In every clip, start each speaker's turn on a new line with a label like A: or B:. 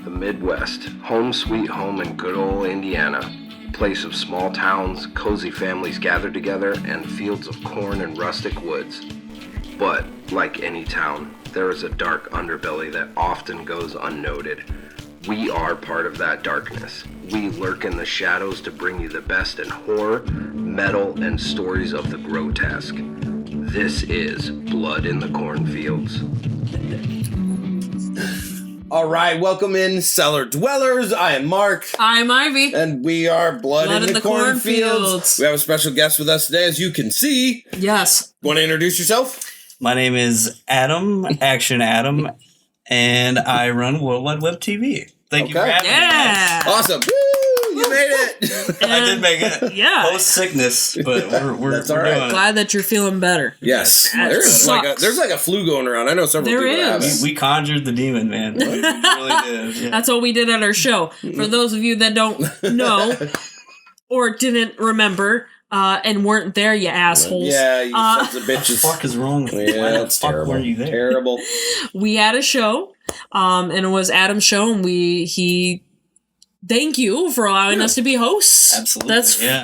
A: The Midwest, home sweet home in good old Indiana. Place of small towns, cozy families gathered together, and fields of corn and rustic woods. But, like any town, there is a dark underbelly that often goes unnoted. We are part of that darkness. We lurk in the shadows to bring you the best in horror, metal, and stories of the grotesque. This is Blood in the Cornfields.
B: All right, welcome in, Cellar Dwellers. I am Mark.
C: I'm Ivy.
B: And we are Blood in the Cornfields. We have a special guest with us today, as you can see.
C: Yes.
B: Want to introduce yourself?
D: My name is Adam, Action Adam, and I run World Wide Web TV. Thank you for having me.
C: Yeah.
B: Awesome. Woo! You made it.
D: I did make it.
C: Yeah.
D: Post sickness, but we're
B: That's all right.
D: doing it.
C: Glad that you're feeling better.
B: Yes.
C: That
B: There's like a flu going around. I know several
C: There
B: people have
C: is.
B: it.
D: We conjured the demon, man. We really did. Yeah.
C: That's what we did at our show. For those of you that don't know or didn't remember and weren't there, you assholes.
B: Yeah, you sons of bitches.
D: What the fuck is wrong with you?
B: Yeah,
D: Why the
B: that's
D: fuck
B: terrible.
D: weren't you there?
B: Terrible.
C: We had a show, and it was Adam's show, and he thank you for allowing us to be hosts.
D: Absolutely,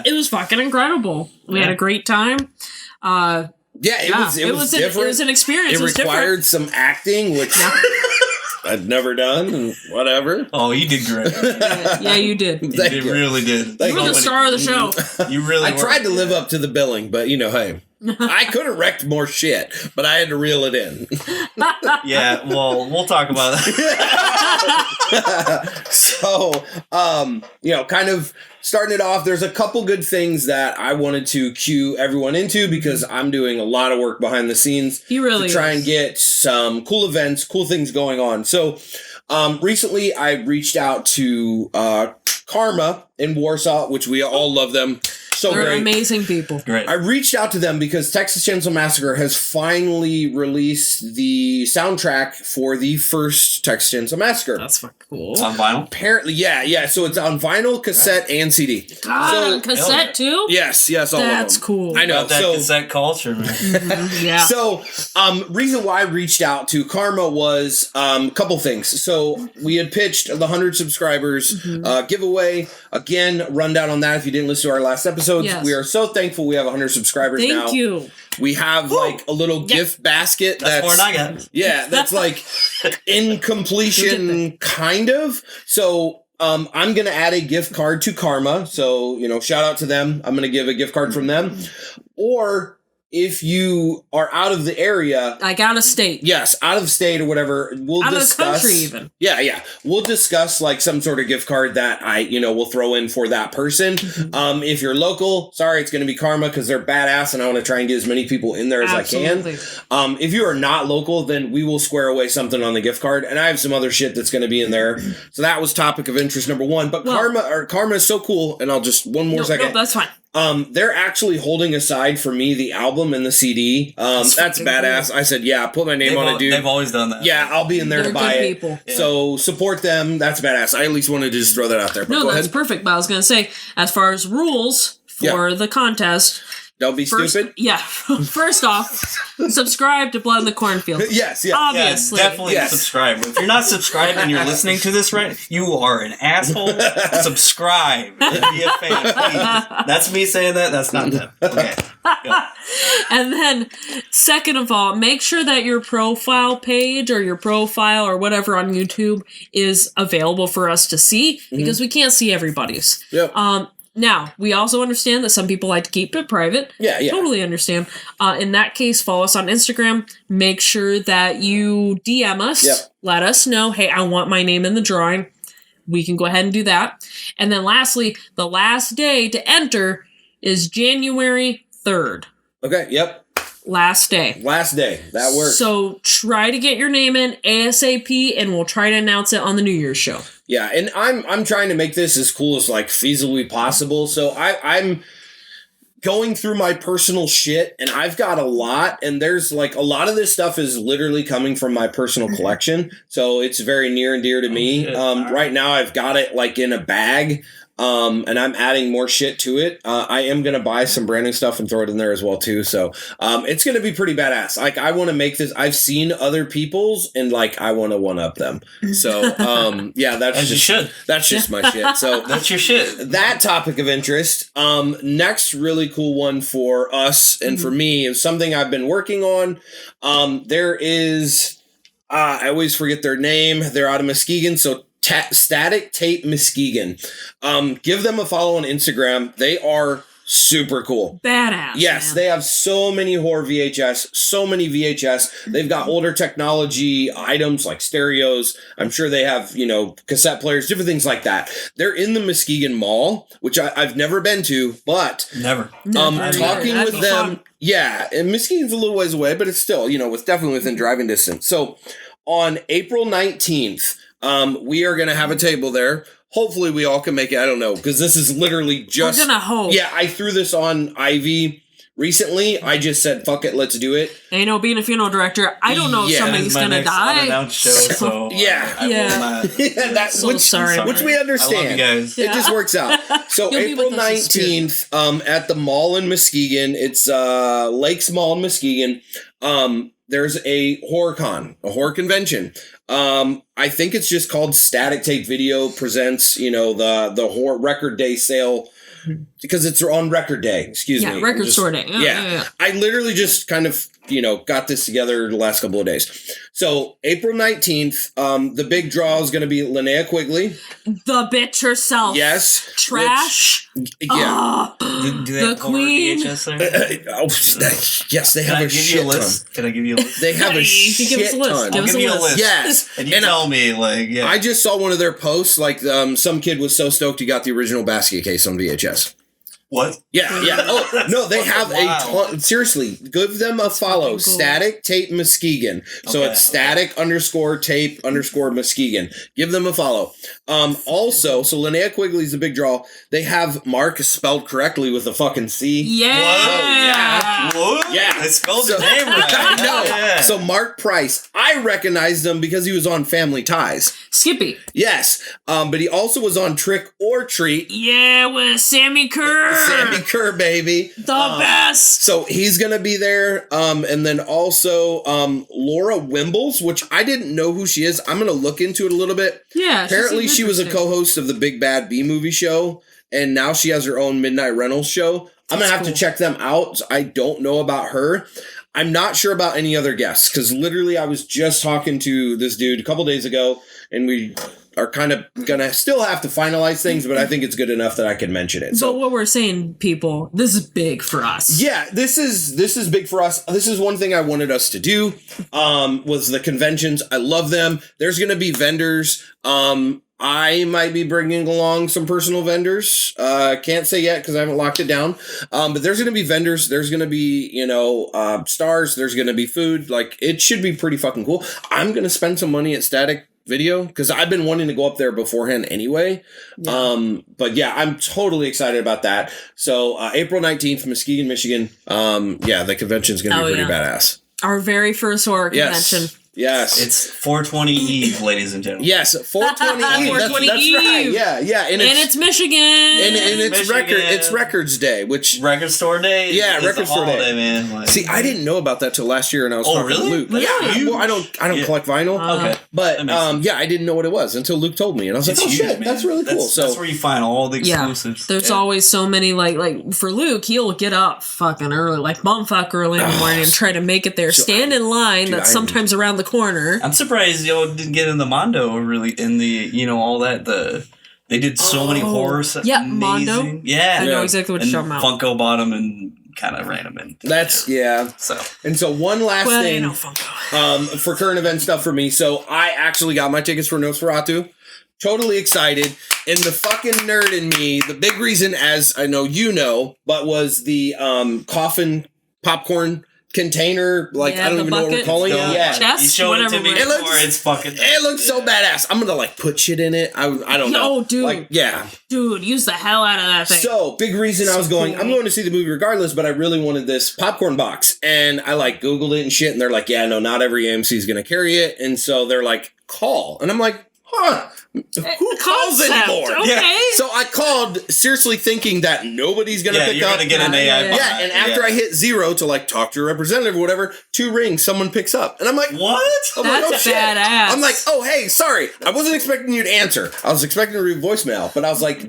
C: It was fucking incredible. We had a great time.
B: Yeah, it was different.
C: It was an experience.
B: It required some acting, which I've never done, and whatever.
D: Oh, you did great.
C: Yeah, you did.
D: You really did.
B: Thank
C: You were the star of the show.
D: You really
B: I tried to live up to the billing, but hey, I could have wrecked more shit, but I had to reel it in.
D: Yeah, well, we'll talk about that.
B: So, kind of starting it off, there's a couple good things that I wanted to cue everyone into because I'm doing a lot of work behind the scenes
C: to
B: try and get some cool events, cool things going on. So, recently I reached out to Karma in Warsaw, which we all love them. So
C: They're
B: great.
C: amazing people.
D: Great.
B: I reached out to them because Texas Chainsaw Massacre has finally released the soundtrack for the first Texas Chainsaw Massacre.
C: That's fucking cool.
D: On vinyl?
B: Apparently, yeah. So it's on vinyl, cassette, and CD.
C: God, cassette too?
B: Yes, all
C: That's
B: of them.
C: cool.
B: I know.
D: Got that cassette culture, man.
C: Yeah.
B: So, reason why I reached out to Karma was a couple things. So, we had pitched the 100 subscribers giveaway. Again, rundown on that if you didn't listen to our last episodes.
C: Yes.
B: We are so thankful we have 100 subscribers now.
C: Thank you.
B: We have like a little gift basket.
D: That's more than I got.
B: Yeah, that's like in completion, kind of. So, I'm going to add a gift card to Karma. So, shout out to them. I'm going to give a gift card from them. Or if you are out of the area,
C: Like out of state.
B: yes, out of state or whatever, we'll
C: Out
B: discuss.
C: of the country even.
B: Yeah. We'll discuss like some sort of gift card that I, will throw in for that person. If you're local, sorry, it's going to be Karma because they're badass and I want to try and get as many people in there as
C: Absolutely.
B: I can. If you are not local, then we will square away something on the gift card. And I have some other shit that's going to be in there. So that was topic of interest number one. But Karma is so cool. And I'll just one more second.
C: No, that's fine.
B: They're actually holding aside for me the album and the CD. That's badass. Cool. I said, yeah, put my name on it, dude.
D: They've always done that.
B: Yeah, I'll be in there
C: They're
B: to buy
C: good
B: it.
C: people.
B: Yeah. So support them. That's badass. I at least wanted to just throw that out there. But
C: No,
B: go
C: that's
B: ahead.
C: perfect. But I was going to say, as far as rules for the contest,
B: Don't be stupid.
C: Yeah. First off, subscribe to Blood in the Cornfields.
B: Yes.
C: Obviously.
D: Yeah, definitely subscribe. If you're not subscribed and you're listening to this right, you are an asshole. Subscribe and be a fan, please. That's me saying that. That's not them. Okay. Go.
C: And then, second of all, make sure that your profile page or your profile or whatever on YouTube is available for us to see because we can't see everybody's.
B: Yep.
C: Now, we also understand that some people like to keep it private.
B: Yeah.
C: Totally understand. In that case, follow us on Instagram. Make sure that you DM us.
B: Yep.
C: Let us know, hey, I want my name in the drawing. We can go ahead and do that. And then lastly, the last day to enter is January 3rd.
B: Okay. Yep.
C: Last day.
B: That works.
C: So try to get your name in ASAP, and we'll try to announce it on the New Year's show.
B: Yeah, and I'm trying to make this as cool as like feasibly possible. So I'm going through my personal shit, and I've got a lot, and there's like a lot of this stuff is literally coming from my personal collection. So it's very near and dear to me. Right now I've got it like in a bag. and I'm adding more shit to it. I am going to buy some brand new stuff and throw it in there as well too. So it's going to be pretty badass. Like, I want to make this. I've seen other people's, and like, I want to one up them. So yeah, that's
D: As you should.
B: That's just my shit. So
D: That's your shit.
B: that topic of interest. Next really cool one for us and for me is something I've been working on. There is, I always forget their name. They're out of Muskegon. So Static Tape Muskegon. Give them a follow on Instagram. They are super cool.
C: Badass.
B: Yes,
C: man.
B: they have so many horror VHS, so many VHS. They've got older technology items like stereos. I'm sure they have, you know, cassette players, different things like that. They're in the Muskegon Mall, which I've never been to, but
D: Never.
B: talking
C: That'd
B: with
C: be
B: them,
C: fun.
B: yeah, and Muskegon's a little ways away, but it's still, you know, it's definitely within driving distance. So on April 19th, we are going to have a table there. Hopefully we all can make it. I don't know, because this is literally just...
C: We're gonna hope.
B: Yeah, I threw this on Ivy recently. I just said, fuck it, let's do it.
C: And, you know, being a funeral director, I don't know if
B: Yeah.
C: somebody's
D: My
C: gonna
D: next
C: die.
D: unannounced show, so
B: Yeah.
D: I
C: Yeah.
D: will not.
B: Yeah, that's
C: So sorry.
B: which we understand.
D: I love you guys.
B: It just works out. So
C: You'll be
B: April
C: with us in
B: 19th, at the mall in Muskegon, it's Lakes Mall in Muskegon. There's a horror convention. I think it's just called Static Tape Video Presents, you know, the horror record day sale, because it's on record day. Excuse me.
C: Record store day.
B: Yeah. I literally just kind of, you know, got this together the last couple of days. So April 19th, the big draw is going to be Linnea Quigley.
C: The bitch herself.
B: Yes.
C: Trash.
B: Yeah.
C: Ah.
D: Do they
C: The
D: have horror
C: queen.
D: VHS there?
B: Yes, they
D: Can
B: have
D: I
B: a
D: give you a
B: shit ton.
D: list? Can I give you a list?
B: They have a
C: You
B: shit
C: can give us a list.
B: ton.
C: Give
D: I'll
C: us
D: give
C: a
D: you a
C: list.
D: list.
B: Yes.
D: And you tell me, like, yeah.
B: I just saw one of their posts, like some kid was so stoked he got the original basket case on VHS.
D: What?
B: Yeah. Oh, no, they have
D: Wow.
B: a ton. Seriously, give them a follow.
C: Cool.
B: Static Tape Muskegon. So
D: Okay,
B: it's static_tape_Muskegon. Give them a follow. Also, so Linnea Quigley's a big draw. They have Mark spelled correctly with a fucking C.
C: Yeah.
D: What?
B: Yeah.
D: I spelled
B: So-
D: the name right.
B: I know.
D: Yeah.
B: So Mark Price, I recognized him because he was on Family Ties.
C: Skippy.
B: Yes. But he also was on Trick or Treat.
C: Yeah, with Sammy Kerr.
B: Sammy Kerr, baby.
C: The best.
B: So he's gonna be there. And then also Laura Wimbles, which I didn't know who she is. I'm gonna look into it a little bit.
C: Yeah.
B: Apparently she was a
C: interesting.
B: co-host of the Big Bad B Movie show, and now she has her own Midnight Rentals show. I'm gonna have to
C: cool.
B: check them out. I don't know about her. I'm not sure about any other guests, because literally I was just talking to this dude a couple days ago, and we are kind of gonna still have to finalize things, but I think it's good enough that I can mention it.
C: But
B: So
C: what we're saying, people, this is big for us.
B: yeah, this is big for us. This is one thing I wanted us to do. Was the conventions. I love them. There's gonna be vendors. I might be bringing along some personal vendors. Can't say yet because I haven't locked it down. But there's going to be vendors. There's going to be, you know, stars. There's going to be food. Like, it should be pretty fucking cool. I'm going to spend some money at Static Video because I've been wanting to go up there beforehand anyway.
C: Yeah.
B: But yeah, I'm totally excited about that. So April 19th, Muskegon, Michigan. Yeah, the convention's going to be pretty badass.
C: Our very first horror convention.
B: Yes.
D: It's 420 Eve, ladies and gentlemen.
B: Yes, 420 Eve.
C: 420
B: that's right.
C: Eve.
B: Yeah.
C: And it's Michigan.
B: And it's
D: Michigan.
B: it's Records Day, which
D: Record Store Day?
B: Yeah,
D: is
B: Record
D: the
B: Store Day.
D: holiday, man. Like,
B: see, I didn't know about that till last year, and I was
D: Oh,
B: talking
D: really?
B: to Luke.
C: Really?
B: Yeah, well, I don't
D: Yeah.
B: collect vinyl,
D: okay.
B: but
D: That makes sense.
B: yeah, I didn't know what it was until Luke told me, and I was
D: It's
B: like, oh
D: huge,
B: shit,
D: man.
B: that's really cool. So
D: that's where you find all the
C: Yeah,
D: exclusives.
C: there's
D: Yeah.
C: always so many like for Luke, he'll get up fucking early, like bumfuck early in the morning, and try to make it there. Stand in line.
B: dude,
C: That's
B: I am-
C: sometimes around the corner.
D: I'm surprised y'all didn't get in the Mondo or really in the, you know, all that. They did so many horror sets.
C: Yeah, Mondo.
D: Yeah.
C: I know exactly what
D: And
C: you're talking about.
D: Funko bought them and kind of ran them in.
B: that's
D: So
B: And so one last
C: Well,
B: thing
C: you know, Funko.
B: for current event stuff for me. So I actually got my tickets for Nosferatu. Totally excited. And the fucking nerd in me, the big reason, as I know you know, but was the coffin popcorn container, like
C: Yeah,
B: I don't
C: the
B: even know what we're
C: bucket.
B: calling it.
D: No,
B: Yeah.
C: Chest,
D: you showed it
C: whatever
D: to me
C: we're-
B: It looks-
D: before. It's fucking.
B: It looks so badass. I'm gonna like put shit in it. I don't know.
C: Yo, dude.
B: Like, yeah.
C: Dude, use the hell out of that thing.
B: So big reason I was going.
C: cool.
B: I'm going to see the movie regardless, but I really wanted this popcorn box, and I like Googled it and shit, and they're like, yeah, no, not every AMC is gonna carry it, and so they're like, call, and I'm like, huh, who calls
C: Concept,
B: anymore?
C: okay.
B: So I called seriously thinking that nobody's going to pick
D: you're
B: up.
D: gonna get an AI bot.
B: Yeah, and after I hit 0 to like talk to a representative or whatever, 2 rings, someone picks up. And I'm like,
D: What?
B: I'm like,
C: That's
B: oh, shit.
C: badass.
B: I'm like, oh, hey, sorry. I wasn't expecting you to answer. I was expecting to read voicemail, but I was like,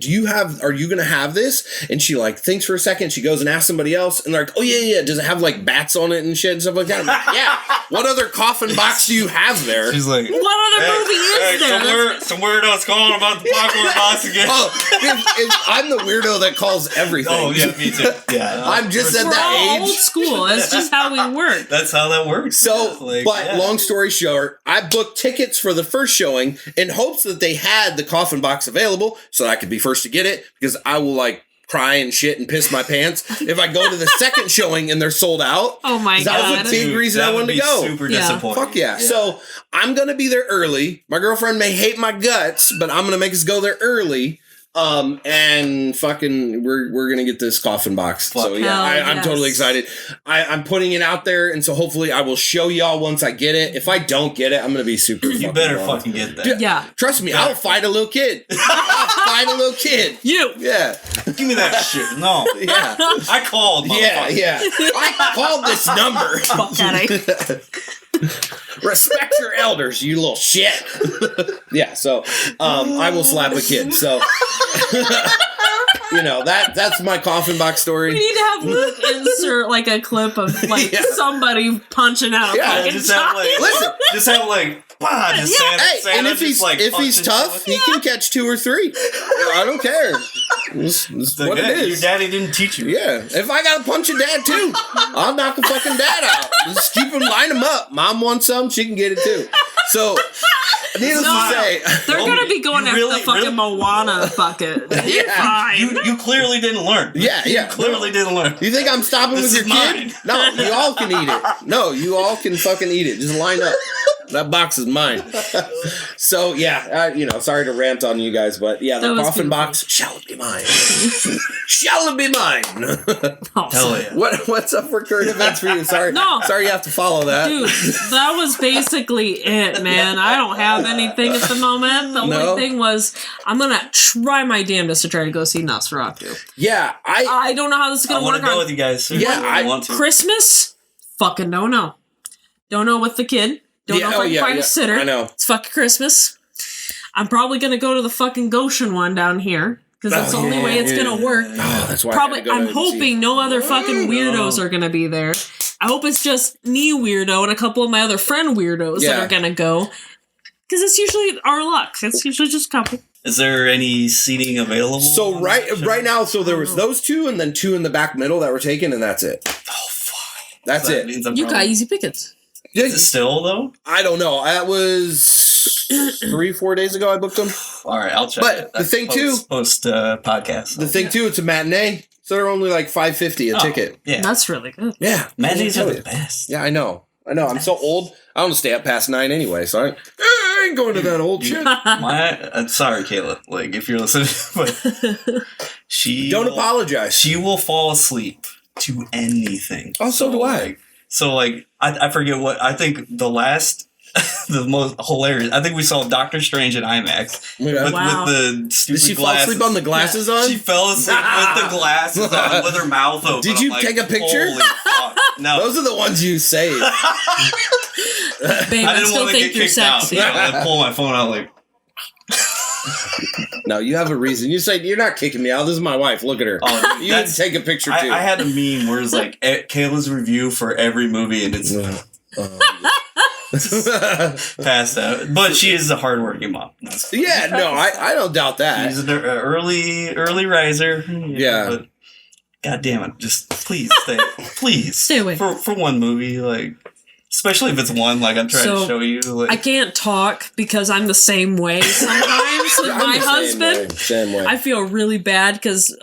B: are you going to have this? And she like thinks for a second. She goes and asks somebody else. And they're like, oh, yeah. Does it have like bats on it and shit and stuff like that? I'm like, yeah. What other coffin box do you have there?
D: She's like,
C: what other movie is there?
D: some weirdo's calling about the popcorn box again.
B: Oh, if I'm the weirdo that calls everything.
D: Oh, yeah, me too. Yeah.
B: I'm just at
C: We're
B: that
C: all
B: age.
C: old school. That's just how we work.
D: That's how that works.
B: So,
D: Like,
B: but
D: yeah.
B: long story short, I booked tickets for the first showing in hopes that they had the coffin box available so that I could be first to get it, because I will like cry and shit and piss my pants if I go to the second showing and they're sold out.
C: Oh my
B: That was
C: god.
B: a big reason
D: that
B: I
D: would
B: wanted to
D: be
B: go.
D: Super
C: Yeah.
D: disappointing.
B: Fuck yeah. So I'm going to be there early. My girlfriend may hate my guts, but I'm going to make us go there early. And fucking, we're gonna get this coffin box.
D: Fuck.
B: So yeah,
C: Hell
B: I'm
C: yes.
B: totally excited. I'm putting it out there, and so hopefully I will show y'all once I get it. If I don't get it, I'm gonna be super.
D: You better fucking get that.
B: Dude,
C: Yeah.
B: Trust me, I'll fight a little kid. I'll fight a little kid.
C: You.
B: Yeah,
D: Give me that shit. No.
B: yeah,
D: I called.
B: yeah,
D: motherfucker.
B: yeah. I called this number.
C: Fuck outta
B: Respect your elders, you little shit. Yeah, so I will slap a kid. So that's my coffin box story.
C: We need to have Luke insert like a clip of like
B: Yeah.
C: somebody punching out a
B: Yeah,
C: fucking
D: Just have
C: child.
D: like,
B: Listen.
D: just have like, bah, just Santa,
B: Hey,
D: Santa
B: and if
D: just,
B: he's
D: like,
B: if he's
D: punching
B: tough,
D: someone.
B: he can catch 2 or 3. I don't care. This is
D: Like,
B: what it
D: hey,
B: is.
D: Your daddy didn't teach you.
B: Yeah, if I gotta punch a dad too, I'll knock a fucking dad out. Just keep him, line him up. Mom wants some, she can get it too. So, needless
C: No.
B: to say,
C: They're gonna be going
D: You
C: after
D: really-
C: the fucking
D: really-
C: Moana bucket. You're
B: Yeah.
C: fine.
D: You clearly didn't learn.
B: yeah.
D: Clearly didn't learn.
B: You think I'm stopping
D: This
B: with your
D: is
B: kid?
D: mine.
B: No, you all can eat it. No, you all can fucking eat it. Just line up. That box is mine. So yeah, sorry to rant on you guys, but yeah, the
C: That was
B: coffin
C: beautiful.
B: box shall be mine. Shall it be mine?
D: Hell yeah.
B: What's up for current events for you? Sorry,
C: No.
B: sorry you have to follow that.
C: Dude, that was basically it, man. I don't have anything at the moment. The
B: No?
C: only thing was I'm gonna try my damnedest to try to go see Nosferatu.
B: Yeah,
C: I don't know how this is
D: I
C: gonna
D: want
C: work
D: to go
C: on
D: with you guys soon.
B: Yeah,
D: I
B: I-
D: want to.
C: Christmas. Fucking don't know. Don't know with the kid. Don't know if I can find a sitter.
B: I know.
C: It's fucking Christmas. I'm probably gonna go to the fucking Goshen one down here because that's the only way it's gonna work.
B: Oh, that's why.
C: Probably,
B: I gotta go
C: I'm
B: to
C: hoping no other fucking weirdos are gonna be there. I hope it's just me weirdo and a couple of my other friend weirdos
B: Yeah.
C: that are gonna go. Because it's usually our luck. It's usually just a couple.
D: Is there any seating available?
B: So right now, so there was those 2 and then 2 in the back middle that were taken, and that's it.
D: Oh fuck.
B: That's
D: That
B: it.
D: means I'm
C: You got
D: probably-
C: easy pickets.
D: Is it still though?
B: I don't know. That was 3-4 days ago. I booked them.
D: All right, I'll check.
B: But
D: it.
B: the thing too-
D: post podcast.
B: The thing too, it's a matinee, so they're only like $5.50 a ticket.
D: Yeah,
C: That's really good.
B: Yeah,
D: matinees
B: I'll
D: are
B: tell
D: the
B: you.
D: best.
B: Yeah, I know. I'm so old. I don't stay up past 9 anyway, so I ain't going to that old shit.
D: Sorry, Kayla. Like if you're listening, but she
B: Don't
D: will-
B: apologize.
D: She will fall asleep to anything.
B: Oh, so do I.
D: like, So like I forget what I think the last the most hilarious. I think we saw Doctor Strange in IMAX with,
C: Wow.
D: with the stupid
B: Did she fall
D: glasses.
B: asleep on the glasses on?
D: She fell asleep with the glasses on, with her mouth open.
B: Did
D: I'm
B: you
D: like,
B: take a picture?
D: Holy fuck. No.
B: Those are the ones you saved.
C: Babe,
D: I
C: I
D: didn't
C: still
D: want to
C: think
D: get
C: you're
D: kicked out.
C: sexy.
D: So I pull my phone out like,
B: No, you have a reason. You say you're not kicking me out. This is my wife. Look at her.
D: oh,
B: You can
D: that's,
B: take a picture too.
D: I had a meme where it's like Kayla's review for every movie and it's passed out. But she is a hardworking mom.
B: Yeah, no, I don't doubt that.
D: She's an early riser.
B: Yeah.
D: But God damn it, just please please
C: Stay away.
D: for one movie, like especially if it's one like I'm trying to
C: So,
D: show you. Like
C: I can't talk because I'm the same way sometimes with
B: I'm
C: my
B: the
C: husband.
B: Same way.
C: I feel really bad because,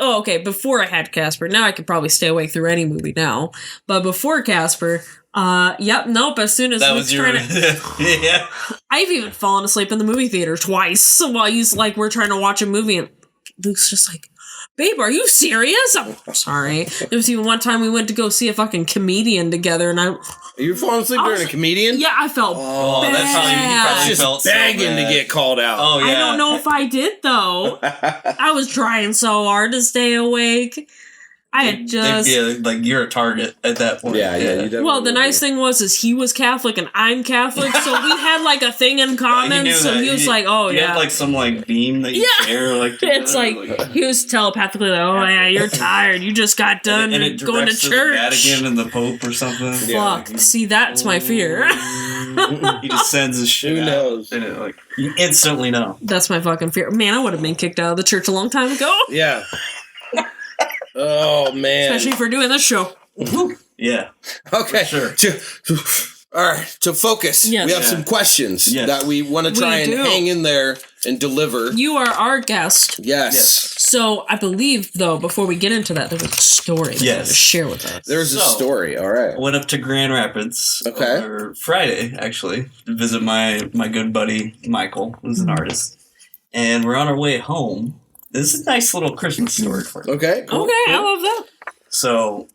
C: before I had Casper, now I could probably stay awake through any movie now. But before Casper, nope, as soon as
D: that
C: Luke's
D: was your
C: trying to,
D: yeah.
C: I've even fallen asleep in the movie theater twice while we're trying to watch a movie and Luke's just like, babe, are you serious? I'm sorry. There was even one time we went to go see a fucking comedian together, and
B: You falling asleep during a comedian?
C: yeah, I felt bad.
D: That's probably, you probably
B: Just
D: felt so
B: begging to
D: bad.
B: get called out.
D: Oh yeah.
C: I don't know if I did though. I was trying so hard to stay awake. I had just
D: Yeah, like you're a target at that point.
B: Yeah, you definitely
C: well, the
B: would
C: nice
B: be.
C: thing was he was Catholic and I'm Catholic, so we had like a thing in common.
D: knew
C: So
D: that.
C: he was
D: You-
C: like, "Oh
D: you
C: yeah."
D: have like some like beam that you
C: Yeah.
D: share. Like
C: It's
D: together,
C: like he was telepathically like, "Oh yeah, you're tired. You just got done
D: and it
C: going to
D: directs the
C: church."
D: Vatican and the Pope or something.
B: Yeah.
C: Fuck. See, that's my fear.
D: He just sends his shit.
B: Who
D: out,
B: knows?
D: And it, like you instantly know.
C: That's my fucking fear. Man, I would have been kicked out of the church a long time ago,
B: Yeah. Oh man.
C: especially for doing this show.
D: Yeah.
B: Okay.
D: For
B: All right. To focus,
C: Yes.
B: we have
D: Yeah.
B: some questions
D: Yes.
B: that we want to try
C: We
B: and
C: do.
B: hang in there and deliver.
C: You are our guest.
B: Yes.
C: So I believe, though, before we get into that, there was a story that you wanted to
D: Yes.
C: share with us.
B: There's a
D: So-
B: story. All right.
D: I went up to Grand Rapids
B: Okay.
D: over Friday, actually, to visit my good buddy Michael, who's an artist. And we're on our way home. This is a nice little Christmas story for you.
B: Okay. Cool.
C: Okay, I love that.
D: So,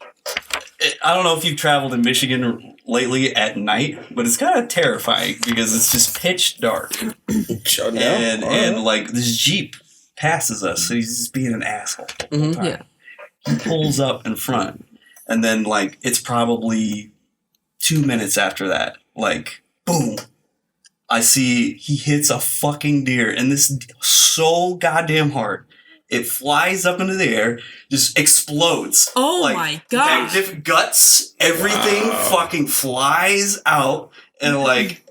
D: I don't know if you've traveled in Michigan lately at night, but it's kind of terrifying because it's just pitch dark.
B: Shut down.
D: And,
B: All
D: and
B: right.
D: like, this Jeep passes us, so he's just being an asshole the whole time.
C: Yeah.
D: He pulls up in front, and then, like, it's probably 2 minutes after that, like, boom. I see he hits a fucking deer, and this so goddamn hard. It flies up into the air, just explodes.
C: Oh
D: Like,
C: my gosh.
D: magnificent guts, everything fucking flies out and like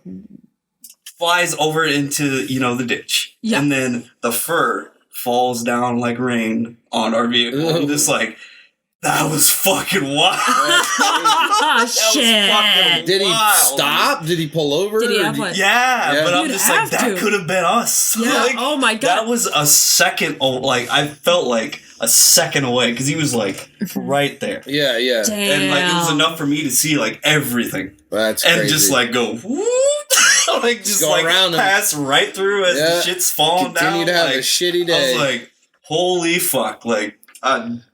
D: flies over into, the ditch.
C: Yeah.
D: And then the fur falls down like rain on our vehicle. I'm just like, that was fucking wild.
C: Ah,
D: That was
C: shit.
D: fucking
B: Did he
D: wild.
B: stop? Did he pull over?
C: Did he
B: Or
C: have like?
D: Yeah,
B: Yeah.
D: but I'm
C: You'd
D: just like,
C: have
D: that
C: to.
D: could have been us.
C: Yeah.
D: Like,
C: Oh my god.
D: that was a second, like, I felt like a second away because he was like right there.
B: Yeah, yeah.
C: Damn.
D: And like it was enough for me to see like everything
B: That's
D: and
B: crazy.
D: just like go whoop, like just
B: go
D: like
B: around him.
D: pass right through as
B: Yeah.
D: the shit's falling
B: Continue
D: down.
B: to have
D: like,
B: a shitty
D: I
B: day.
D: was like, holy fuck! Like,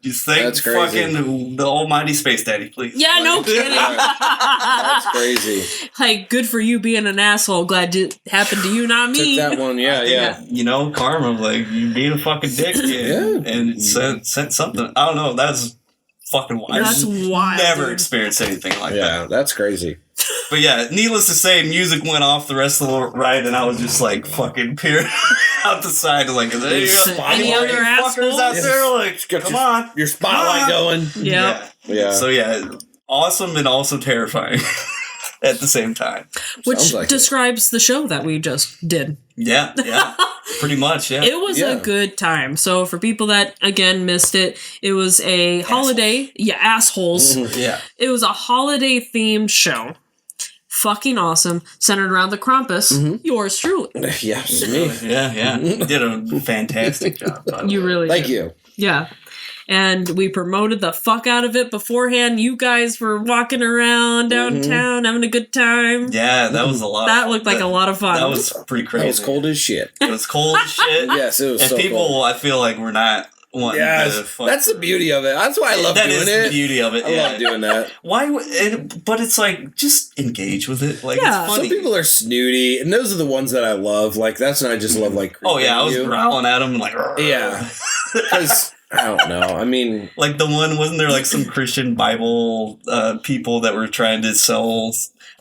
D: you thank
B: That's crazy.
D: fucking the almighty space daddy, please.
C: Yeah, no
D: Like-
C: kidding.
B: That's crazy.
C: Like, good for you being an asshole. Glad it happened to you, not me.
B: Took that one. Yeah, yeah.
D: You know, karma, like you being a fucking dick,
B: Yeah.
D: and it sent something. I don't know. That's fucking wild.
C: That's wild.
D: Never
C: dude.
D: experienced anything like that.
B: Yeah, that's crazy.
D: But yeah, needless to say, music went off the rest of the ride, and I was just like fucking peering out the side, like, is there
C: Any other
D: fuckers out
C: assholes?
D: there? Like,
B: Got
D: come on,
B: Your spotlight going.
C: Yep.
B: Yeah.
D: So yeah, awesome and also terrifying at the same time.
C: Which
B: Sounds like it.
C: describes the show that we just did.
D: Yeah, pretty much. Yeah,
C: It was
B: Yeah.
C: a good time. So for people that again missed it, it was a holiday. Yeah, assholes.
D: yeah.
C: It was a holiday themed show. Fucking awesome. Centered around the Krampus. Yours truly.
B: Yes, me.
D: Yeah. You did a fantastic job. by the
C: You
D: way.
C: really
B: Thank
C: did.
B: you.
C: Yeah. And we promoted the fuck out of it beforehand. You guys were walking around downtown having a good time.
D: Yeah, that was a lot.
C: That looked like a lot of fun.
D: That was pretty crazy.
B: That was cold as shit.
D: It was cold as shit.
B: Yes, it was
D: And
B: so
D: people,
B: cold.
D: I feel like, were not wanting to
B: Yes,
D: fuck.
B: that's the beauty of it. That's why I love
D: That
B: doing
D: is
B: it.
D: the beauty of it.
B: I
D: Yeah.
B: love doing that.
D: Why? But it's like just engage with it. Like
C: Yeah.
D: it's
B: Some
D: funny.
B: people are snooty, and those are the ones that I love. Like that's when I just love like.
D: Oh yeah, I was
B: you.
D: growling at them like. "Rrr."
B: Yeah, because I don't know. I mean,
D: Like the one, wasn't there like some Christian Bible people that were trying to sell,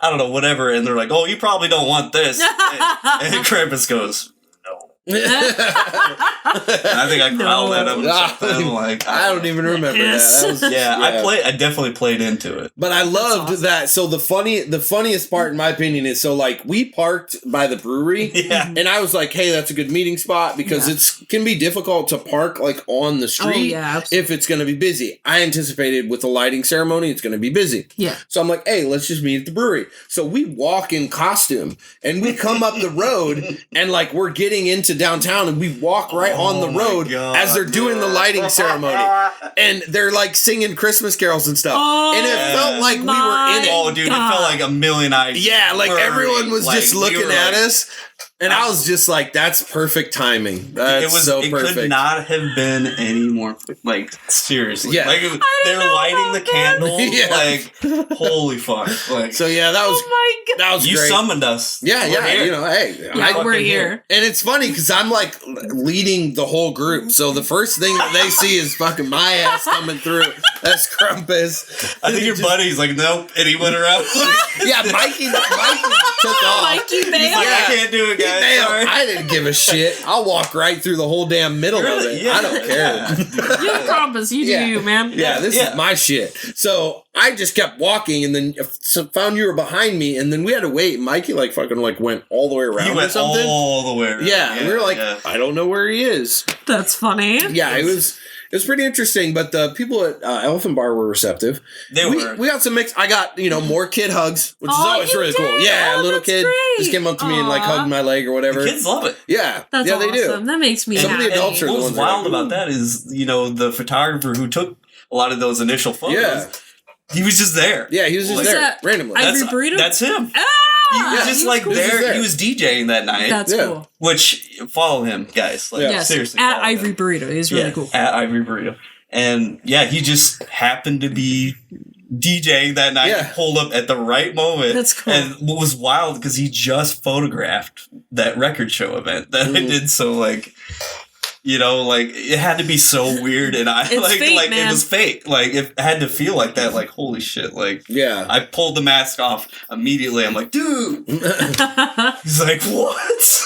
D: I don't know, whatever, and they're like, "Oh, you probably don't want this," and Krampus goes, "No." And I think I growled at him or something. Like
B: I don't even remember
C: Yes.
B: that. That was-
D: Yeah, I definitely played into it.
B: But I loved
C: awesome.
B: that. So the funniest part, in my opinion, is so like we parked by the brewery,
D: Yeah.
B: and I was like, "Hey, that's a good meeting spot because
C: Yeah.
B: it's can be difficult to park like on the street
C: Oh, yeah, absolutely.
B: if it's going to be busy." I anticipated with the lighting ceremony, it's going to be busy.
C: Yeah.
B: So I'm like, "Hey, let's just meet at the brewery." So we walk in costume, and we come up the road, and like we're getting into downtown, and we walk right on the
D: Oh my
B: road
D: God,
B: as they're doing the lighting ceremony, and they're like singing Christmas carols and stuff,
C: Oh,
B: and it felt like we were in it.
D: Oh, dude, it felt like a million eyes.
B: Yeah, like
D: blurry.
B: everyone was
D: Like,
B: just
D: we
B: looking
D: were
B: at
D: like-
B: us. And I was just like, that's perfect timing. That's so perfect.
D: It could not have been any more, like, seriously.
B: Yeah.
D: Like, they're lighting the candle.
B: Yeah.
D: Like, holy fuck. Like,
B: So yeah, that was
C: Oh my god.
B: that was
D: you
B: great.
D: summoned us.
B: Yeah,
D: We're
B: yeah.
D: here.
B: You know, hey,
C: Yeah, we're here.
B: And it's funny because I'm like leading the whole group. So the first thing that they see is fucking my ass coming through. That's Crumpus.
D: I think your buddy's like, nope. And he went around.
B: Yeah, Mikey took off.
C: Mikey
D: He's like,
C: bailed.
D: I can't do it,
B: He
D: guys.
B: bailed.
D: Sorry.
B: I didn't give a shit. I'll walk right through the whole damn middle of it. I don't care.
C: You promise, you do
B: Yeah.
C: you, man.
B: Yeah, this is my shit. So I just kept walking, and then found you were behind me, and then we had to wait. Mikey fucking went all the way around
D: He
B: or
D: went
B: something.
D: all the way around.
B: Yeah, and we were like,
D: yeah.
B: I don't know where he is.
C: That's funny.
B: Yeah, it was pretty interesting, but the people at Elephant Bar were receptive.
D: They were.
B: We got some mix. I got more kid hugs, which is
C: Oh,
B: always
C: you
B: really cool.
C: did?
B: Yeah,
C: Oh,
B: a little
C: that's
B: kid
C: great.
B: just came up to me and
C: Aw.
B: hugged my leg or whatever.
D: The kids love it.
B: Yeah,
C: That's
B: yeah,
C: awesome.
B: they do.
C: That makes me
B: Some of the
C: happy.
B: adults are the
D: What was
B: ones that are
D: wild
B: like,
D: about that is, the photographer who took a lot of those initial photos,
B: Yeah.
D: he was just there.
B: Yeah, he was just
C: Was
B: there
C: that
B: randomly.
C: Ivory
D: That's,
C: Burrito?
D: that's him.
C: Ah,
D: He was
B: Yeah.
D: just
C: he
D: like
C: cool.
B: This is
D: there.
B: there.
D: He was DJing that night.
C: That's
B: Yeah.
C: cool.
D: Which, follow him, guys. Like,
C: Yes,
D: seriously.
C: at
D: follow him.
C: Ivory Burrito. He's really
D: Yeah,
C: cool.
D: At Ivory Burrito. And yeah, he just happened to be DJing that night.
B: Yeah.
D: He pulled up at the right moment.
C: That's cool.
D: And what was wild, because he just photographed that record show event that I did. So, it had to be so weird. And I,
C: It's fate,
D: it
C: man.
D: was fake. Like, it had to feel like that. Like, holy shit. Like,
B: Yeah.
D: I pulled the mask off immediately. I'm like, dude. He's like, what?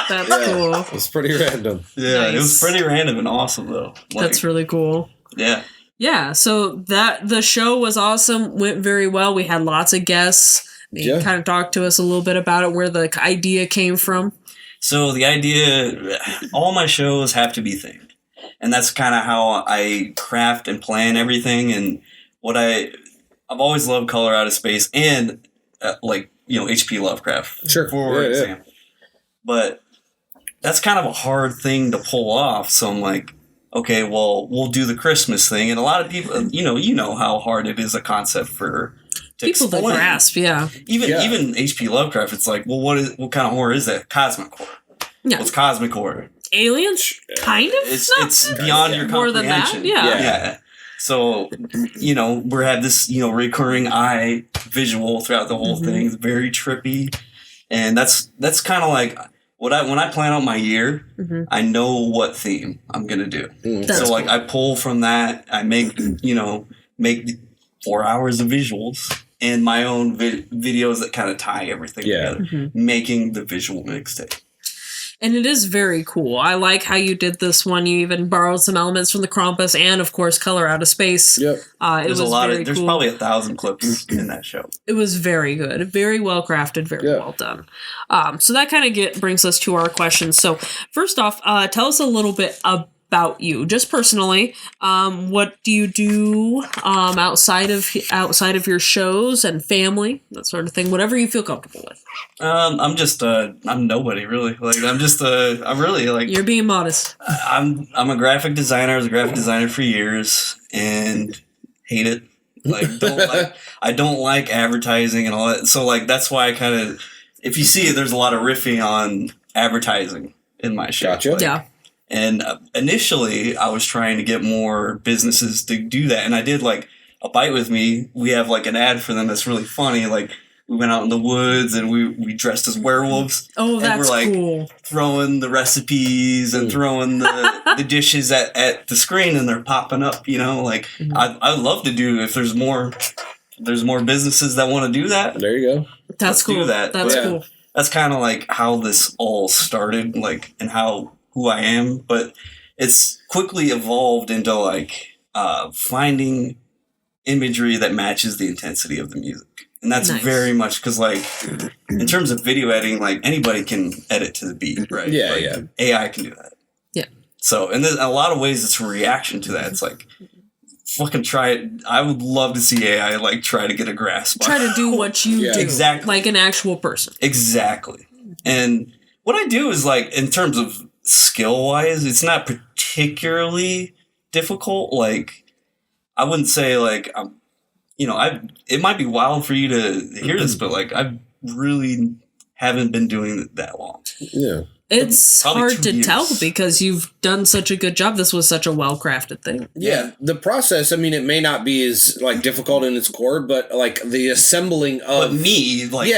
C: That's
B: Yeah.
C: cool.
B: It's pretty random.
D: Yeah, it was
C: Nice.
D: pretty random and awesome, though.
C: That's really cool.
D: Yeah.
C: Yeah, so the show was awesome, went very well. We had lots of guests. They
B: Yeah.
C: kind of talked to us a little bit about it, where the idea came from.
D: So the idea, all my shows have to be themed. And that's kind of how I craft and plan everything. And I've always loved Color Out of Space and H.P. Lovecraft.
B: Sure.
D: For
B: Yeah, yeah.
D: example. But that's kind of a hard thing to pull off. So I'm like, okay, well, we'll do the Christmas thing. And a lot of people, you know how hard it is a concept to
C: People to
D: explain.
C: grasp, yeah.
D: Even H.P. Lovecraft, it's like, well, what kind of horror is that? Cosmic horror.
C: Yeah.
D: What's cosmic horror?
C: Aliens? Kind of?
D: It's beyond your
C: More than that,
D: comprehension.
C: yeah.
D: Yeah. So, we have this, recurring eye visual throughout the whole thing. It's very trippy. And that's kind of like when I plan out my year, I know what theme I'm going to do.
C: That's
D: So
C: cool.
D: I pull from that. I make 4 hours of visuals and my own videos that kind of tie everything together, making the visual mixtape.
C: And it is very cool. I like how you did this one. You even borrowed some elements from the Krampus and, of course, Color Out of Space.
B: Yep.
C: There's
D: There's probably 1,000 clips in that show.
C: It was very good, very well crafted, very
B: Yeah.
C: well done. So that kind of brings us to our questions. So first off, tell us a little bit about you, just personally. What do you do outside of your shows and family, that sort of thing? Whatever you feel comfortable with.
D: I'm nobody really. I'm really like.
C: You're being modest.
D: I'm a graphic designer. I was a graphic designer for years and hate it. I don't like advertising and all that. So that's why I kind of, if you see it, there's a lot of riffing on advertising in my show.
B: Gotcha.
C: Yeah.
D: And initially, I was trying to get more businesses to do that. And I did a Bite With Me. We have an ad for them that's really funny. We went out in the woods and we dressed as werewolves.
C: Oh,
D: and
C: that's
D: we're
C: cool.
D: throwing the recipes and throwing the dishes at the screen and they're popping up. I'd love to do if there's more businesses that want to do that.
B: There you go.
C: That's
D: Let's
C: cool.
D: do that.
C: That's
B: Yeah.
C: cool.
D: That's kind of how this all started, and who I am. But it's quickly evolved into finding imagery that matches the intensity of the music. And that's
C: Nice.
D: very much because, in terms of video editing, anybody can edit to the beat, right?
B: Yeah, yeah.
D: AI can do that.
C: Yeah.
D: So, and in a lot of ways, it's a reaction to that. It's fucking try it. I would love to see AI try to get a grasp.
C: Try to do what you
B: Yeah.
C: do.
D: Exactly.
C: Like an actual person.
D: Exactly. And what I do is in terms of skill wise, it's not particularly difficult. I wouldn't say it might be wild for you to hear this, but I really haven't been doing it that long.
B: Yeah.
C: It's
D: Probably
C: hard
D: 2
C: to
D: years.
C: tell because you've done such a good job. This was such a well-crafted thing.
B: Yeah, the process, I mean, it may not be as, like, difficult in its core, but, like, the assembling
D: But
B: of...
D: me, like,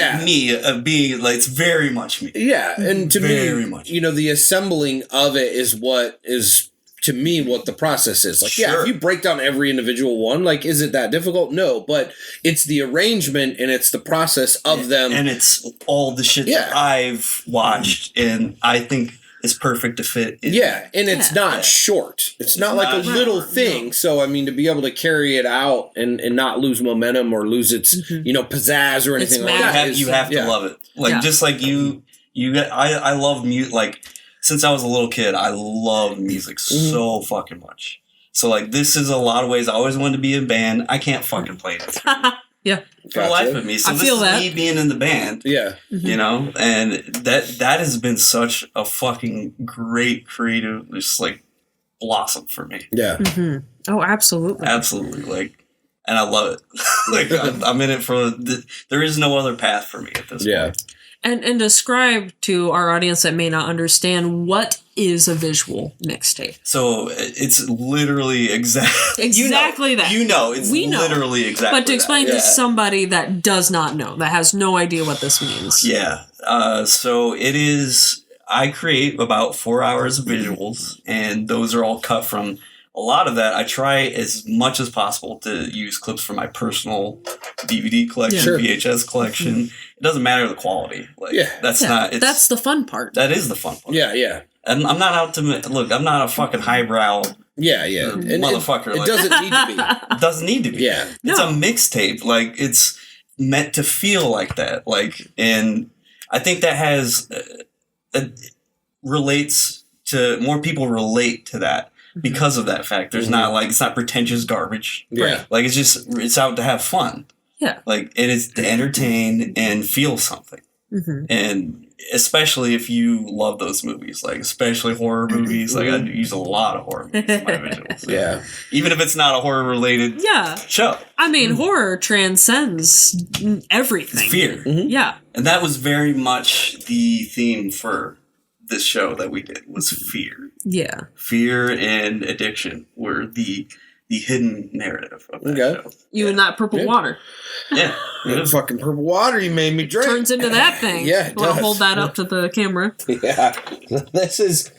D: being, like, it's very much me.
B: Yeah, and to
D: Very
B: me,
D: much.
B: you know, the assembling of it is what is, to me, what the process is. Like, yeah,
D: Sure.
B: if you break down every individual one, like, is it that difficult? No, but it's the arrangement and it's the process of them.
D: And it's all the shit
B: Yeah.
D: that I've watched, and I think it's perfect to fit in.
B: Yeah, and it's
C: Yeah.
B: not short. It's not like a
D: not
B: little
D: short,
B: thing.
D: no.
B: So, I mean, to be able to carry it out and not lose momentum or lose its, you know, pizzazz or anything like
C: magic.
B: that.
D: You have to
B: yeah.
D: love it. Like,
C: Yeah.
D: just like I love music. Like, since I was a little kid, I love music so fucking much. So, like, this is a lot of ways I always wanted to be in a band. I can't fucking play it
C: Yeah.
D: for the life of me. So
C: I
D: this
C: feel
D: is
C: that.
D: me being in the band.
B: Yeah.
D: You know, and that has been such a fucking great creative, just like blossom for me.
B: Yeah.
C: Oh, absolutely.
D: Absolutely, like, and I love it. Like, I'm in it for. There is no other path for me at this
B: Yeah.
D: point.
C: And describe to our audience that may not understand, what is a visual mixtape?
D: So it's literally
C: Exactly that.
D: You know, it's
C: We know.
D: literally exactly.
C: But to explain
D: that.
C: to
D: Yeah.
C: somebody that does not know, that has no idea what this means.
D: Yeah. So it is. I create about 4 hours of visuals, and those are all cut from. A lot of that, I try as much as possible to use clips from my personal DVD collection,
B: Sure.
D: VHS collection. It doesn't matter the quality. Like,
B: Yeah.
D: that's
C: Yeah,
D: not. It's,
C: that's the fun part.
D: that is the fun part.
B: Yeah. Yeah.
D: And I'm not out to look. I'm not a fucking highbrow.
B: Yeah. Yeah. And
D: Motherfucker,
B: It
D: like-
B: doesn't need to be.
D: It doesn't need to be.
B: Yeah.
D: It's
C: No.
D: a mixtape. Like, it's meant to feel like that. Like, and I think that has relates to more people relate to that because of that fact. There's not like, it's not pretentious garbage.
B: Yeah.
D: Like, it's out to have fun.
C: Yeah.
D: Like, it is to entertain and feel something. And especially if you love those movies, like especially horror movies, like I use a lot of horror movies in my visuals.
B: Yeah.
D: Even if it's not a horror related
C: Yeah.
D: show.
C: I mean, horror transcends everything.
D: Fear.
C: Yeah.
D: And that was very much the theme for this show that we did, was fear.
C: Yeah.
D: Fear and addiction were the hidden narrative of that
B: Okay.
D: show.
C: You and that purple water
D: Yeah.
B: That fucking purple water you made me drink.
C: turns into that thing.
B: Yeah, it
C: Want
B: does.
C: to hold that up to the camera?
B: Yeah. This is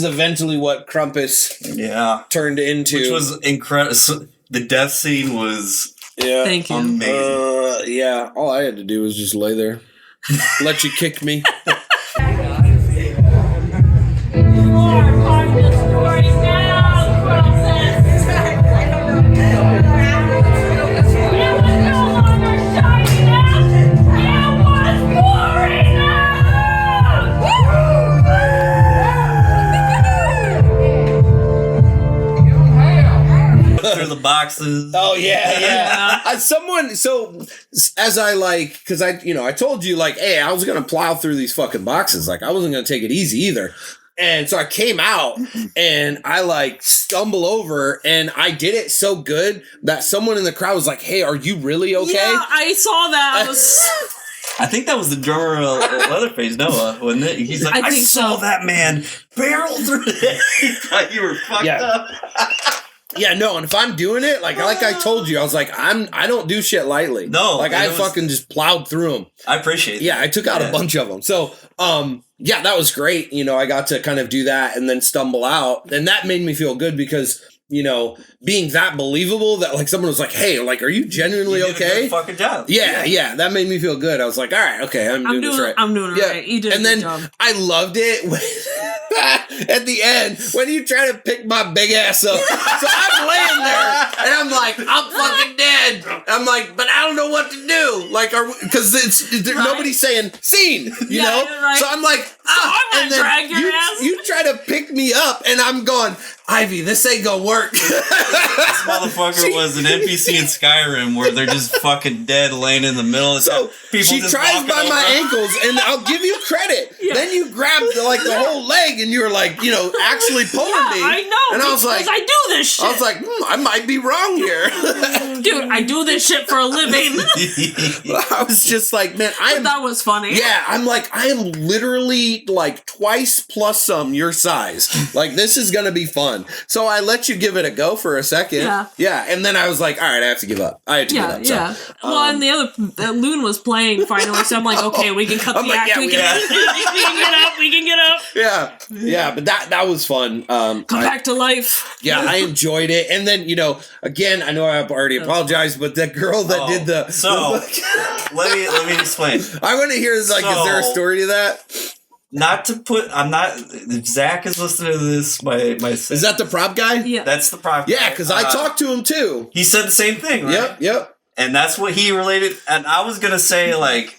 B: eventually what Krampus
D: Yeah.
B: turned into.
D: Which was incredible. So the death scene was
B: yeah.
C: Thank you.
D: amazing.
B: Yeah. All I had to do was just lay there. Let you kick me.
D: Through the boxes.
B: Oh yeah, yeah. Because I told you like, hey, I was gonna plow through these fucking boxes. Like, I wasn't gonna take it easy either. And so I came out and I like stumble over and I did it so good that someone in the crowd was like, hey, are you really okay?
C: Yeah, I saw that. I was.
D: I think that was the drummer of Leatherface, Noah, wasn't it? He's like,
C: I
D: I
C: think
D: saw
C: so.
D: that man barrel through it. He thought you were fucked
B: Yeah.
D: up.
B: Yeah, no, and if I'm doing it, like I told you, I was like, I don't do shit lightly.
D: No,
B: like
D: and
B: I
D: it was-
B: fucking just plowed through them.
D: I appreciate that.
B: Yeah, I took out
D: Yeah.
B: a bunch of them. So, yeah, that was great. You know, I got to kind of do that and then stumble out, and that made me feel good because, you know, being that believable that like someone was like, hey, like, are you genuinely
D: You did a
B: okay?
D: good fucking job.
B: Yeah, that made me feel good. I was like, all right, okay, I'm doing this right.
C: I'm doing it
B: Yeah,
C: right. You did
B: and
C: a
B: then
C: good job.
B: I loved it when, at the end when you try to pick my big ass up. So I'm laying there and I'm like, I'm fucking dead. I'm like, but I don't know what to do. Like, because nobody's saying scene, you
C: Yeah,
B: know.
C: you're right.
B: So I'm like,
C: I'm gonna
B: and then
C: drag your ass.
B: you try to pick me up, and I'm going, Ivy, this ain't gonna work.
D: This motherfucker was an NPC in Skyrim where they're just fucking dead laying in the middle.
B: So
D: People
B: she
D: just
B: tries
D: walking
B: by my
D: over.
B: ankles, and I'll give you credit.
C: Yeah.
B: Then you grabbed like the whole leg and you were like, actually pulling me.
C: I know.
B: And I was like,
C: I do this shit.
B: I was like, I might be wrong here.
C: Dude, I do this shit for a living.
B: I was just like, man,
C: That was funny.
B: Yeah, I'm like, I am literally like twice plus some your size. Like, this is going to be fun. So I let you give it a go for a second.
C: Yeah.
B: Yeah. And then I was like, all right, I have to give up. I had to give up.
C: Yeah.
B: So,
C: Well, and the other, Loon was playing finally, so I'm like, okay, we can cut
B: I'm
C: the
B: like,
C: act.
B: yeah,
C: we
B: we
C: can get up.
B: Yeah. Yeah. But that was fun.
C: Come back to life.
B: Yeah, I enjoyed it. And then, again, I know I've already apologized, but the girl that did the...
D: So, let me explain.
B: I want to hear, is there a story to that?
D: Not to put... if Zach is listening to this, my
B: Is that the prop guy?
C: Yeah.
D: That's the prop guy.
B: Yeah, because I talked to him too.
D: He said the same thing, right?
B: Yep.
D: And that's what he related... And I was going to say, like...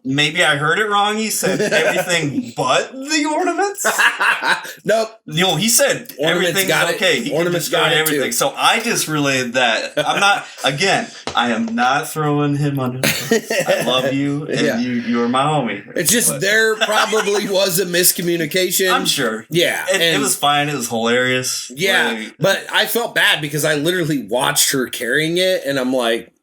D: Maybe I heard it wrong. He said everything but the ornaments.
B: Nope.
D: He said everything's
B: got
D: okay.
B: it.
D: He
B: Ornaments
D: can
B: got it
D: everything.
B: too.
D: So I just relayed that. I am not throwing him under the bus. I love you, and you are my homie.
B: It's just there probably was a miscommunication.
D: I'm sure.
B: Yeah.
D: It was fine. It was hilarious.
B: Yeah.
D: Like,
B: But I felt bad because I literally watched her carrying it, and I'm like,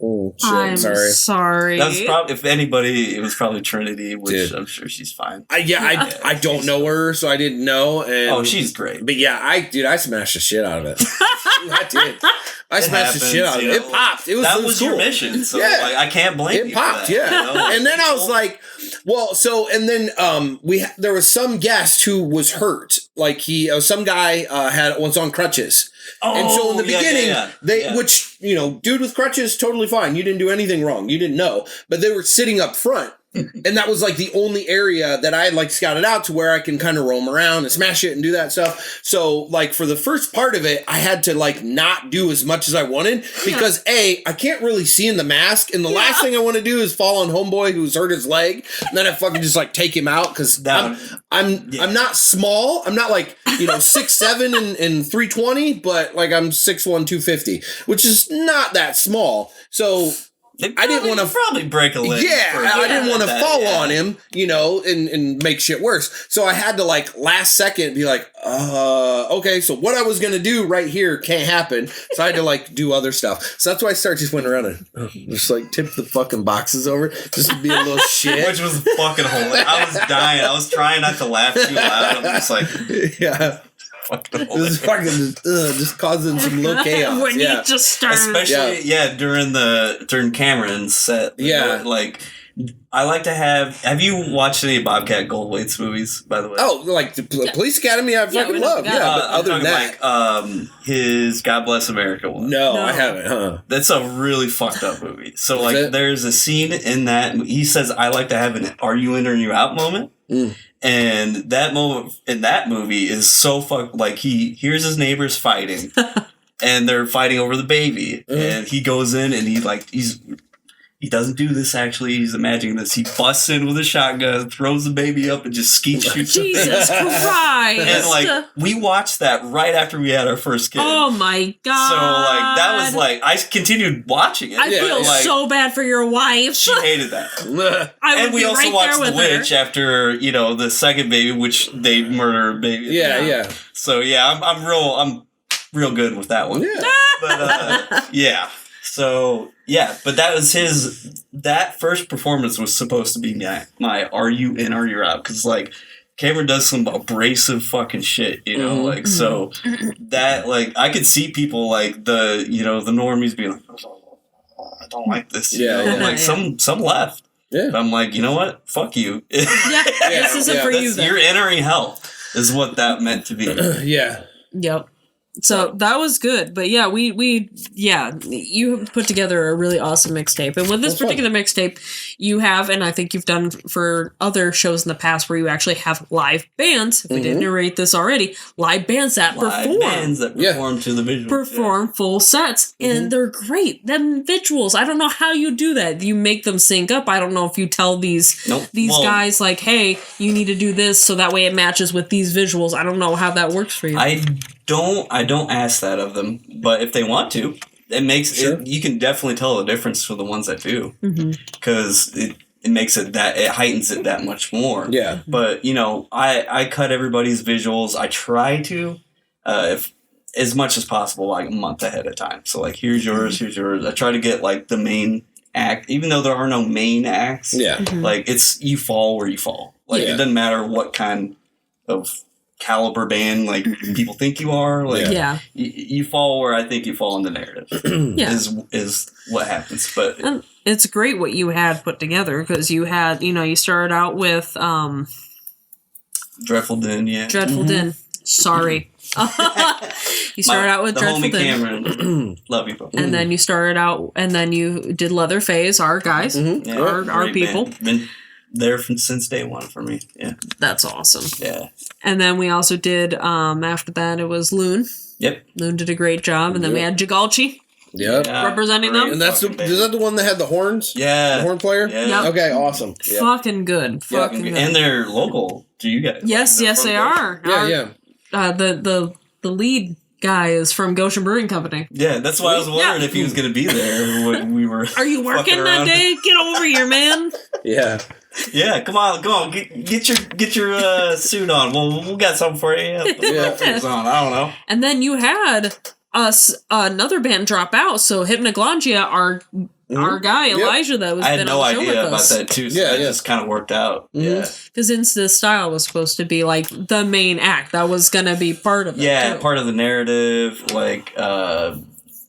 B: oh, shit,
C: I'm
B: sorry.
C: sorry.
D: that was probably, if anybody, it was probably Trinity, which
B: Dude.
D: I'm sure she's fine.
B: I don't know her, so I didn't know. And,
D: Oh, she's great.
B: But yeah, I smashed the shit out of it. I did. I smashed the shit out of it. It popped. It was
D: your
B: cool.
D: mission. So
B: Yeah.
D: like, I can't blame you.
B: It popped,
D: for that,
B: yeah.
D: you know?
B: And then I was like, well, so, and then there was some guest who was hurt. Like some guy was on crutches. And so in the beginning, which, dude with crutches, totally fine. You didn't do anything wrong. You didn't know. But they were sitting up front. And that was like the only area that I had like scouted out to where I can kind of roam around and smash it and do that stuff. So like for the first part of it, I had to like not do as much as I wanted because I can't really see in the mask. And the last thing I want to do is fall on homeboy who's hurt his leg. And then I fucking just like take him out because I'm not small. I'm not like, 6'7" and 320, but like I'm 6'1", 250, which is not that small. So I didn't want to
D: probably break a leg.
B: I didn't want to fall on him, and make shit worse. So I had to like last second be like, okay, so what I was gonna do right here can't happen. So I had to like do other stuff. So that's why I just went around and just like tip the fucking boxes over, just to be a little shit.
D: Which was fucking hilarious. I was dying. I was trying not to laugh too loud. I'm just like,
B: yeah.
D: fucking
B: This is fucking just causing some little chaos.
C: When you just started.
D: Especially, during Cameron's set.
B: Yeah.
D: Like, I like to have you watched any Bobcat Goldthwait's movies, by the way?
B: Oh, like the Police Academy, I fucking love. Yeah, but other than that.
D: Like, his God Bless America one.
B: No, I haven't, huh?
D: That's a really fucked up movie. So,
B: Is
D: like,
B: it?
D: there's a scene in that, he says, I like to have an are you in or you out moment. And that moment in that movie is so like he hears his neighbors fighting and they're fighting over the baby and he goes in and he doesn't do this actually. He's imagining this. He busts in with a shotgun, throws the baby up, and just skeet shoots the baby.
C: Jesus Christ!
D: And like we watched that right after we had our first kid.
C: Oh my god!
D: So like that was like I continued watching it.
C: I feel
D: like,
C: so bad for your wife.
D: She hated that.
C: And
D: we also watched The Witch
C: her.
D: after the second baby, which they murder a baby.
B: Yeah.
D: So yeah, I'm real good with that one.
B: Yeah.
D: But yeah. So yeah, but that was that first performance was supposed to be my are you in, are you out? Because like Cameron does some abrasive fucking shit, like so that like I could see people like the the normies being like, oh, I don't like this. Like some left.
B: Yeah.
D: But I'm like, you know what? Fuck you.
C: This isn't for you. Then.
D: You're entering hell is what that meant to be.
B: Yeah.
C: Yep. So that was good, but yeah, you put together a really awesome mixtape, and with this particular mixtape, you have, and I think you've done for other shows in the past where you actually have live bands. If we didn't narrate this already, live bands that perform
D: to the visuals,
C: perform full sets, and they're great. Them visuals, I don't know how you do that. You make them sync up. I don't know if you tell these guys like, hey, you need to do this so that way it matches with these visuals. I don't know how that works for you.
D: I don't ask that of them, but if they want to, it makes it. You can definitely tell the difference for the ones that do, because it makes it heightens it that much more.
B: Yeah.
D: But, you know, I cut everybody's visuals. I try to, if as much as possible, like a month ahead of time. So, like, here's yours. I try to get, like, the main act, even though there are no main acts.
B: Yeah.
D: Like, it's, you fall where you fall. Like, it doesn't matter what kind of caliber band, like, people think you are. Like, you fall where I think you fall in the narrative. Is what happens. But
C: and it's great what you had put together, because you had, you know, you started out with
D: Dreadful Din, yeah.
C: Dreadful Din. Sorry. You started out with
D: the
C: Dreadful
D: homie
C: Din.
D: Cameron. Love you, bro.
C: And then you started out, and then you did Leatherface, our guys,
D: Yeah,
C: our people.
D: Been there since day one for me. Yeah.
C: That's awesome.
D: Yeah.
C: And then we also did, after that, it was Loon.
D: Yep.
C: Loon did a great job. And then we had Jagalchi
B: Yep.
C: representing them.
B: And is that the one that had the horns?
D: Yeah.
B: The horn player?
D: Yeah.
C: Yep.
B: Okay, awesome. Yeah.
C: Fucking good. Fucking good.
D: And they're local to you guys.
C: Yes,
D: They're
C: yes,
D: from
C: they
D: Goshen.
C: are.
B: Yeah.
C: The lead guy is from Goshen Brewing Company.
D: Yeah, that's why I was wondering if he was going to be there when we were.
C: Are you working that day? Get over here, man.
B: Yeah.
D: Yeah, come on, get your suit on. We'll got something for you. Put the things on. I don't know.
C: And then you had another band drop out. So Hypnaglangia, our guy Elijah, that was
D: I had
C: been
D: no
C: on the show
D: idea
C: with
D: about
C: us.
D: that too. So that just kind of worked out. Yeah,
C: because Insta Style was supposed to be like the main act. That was gonna be part of it.
D: Yeah,
C: too.
D: part of the narrative, like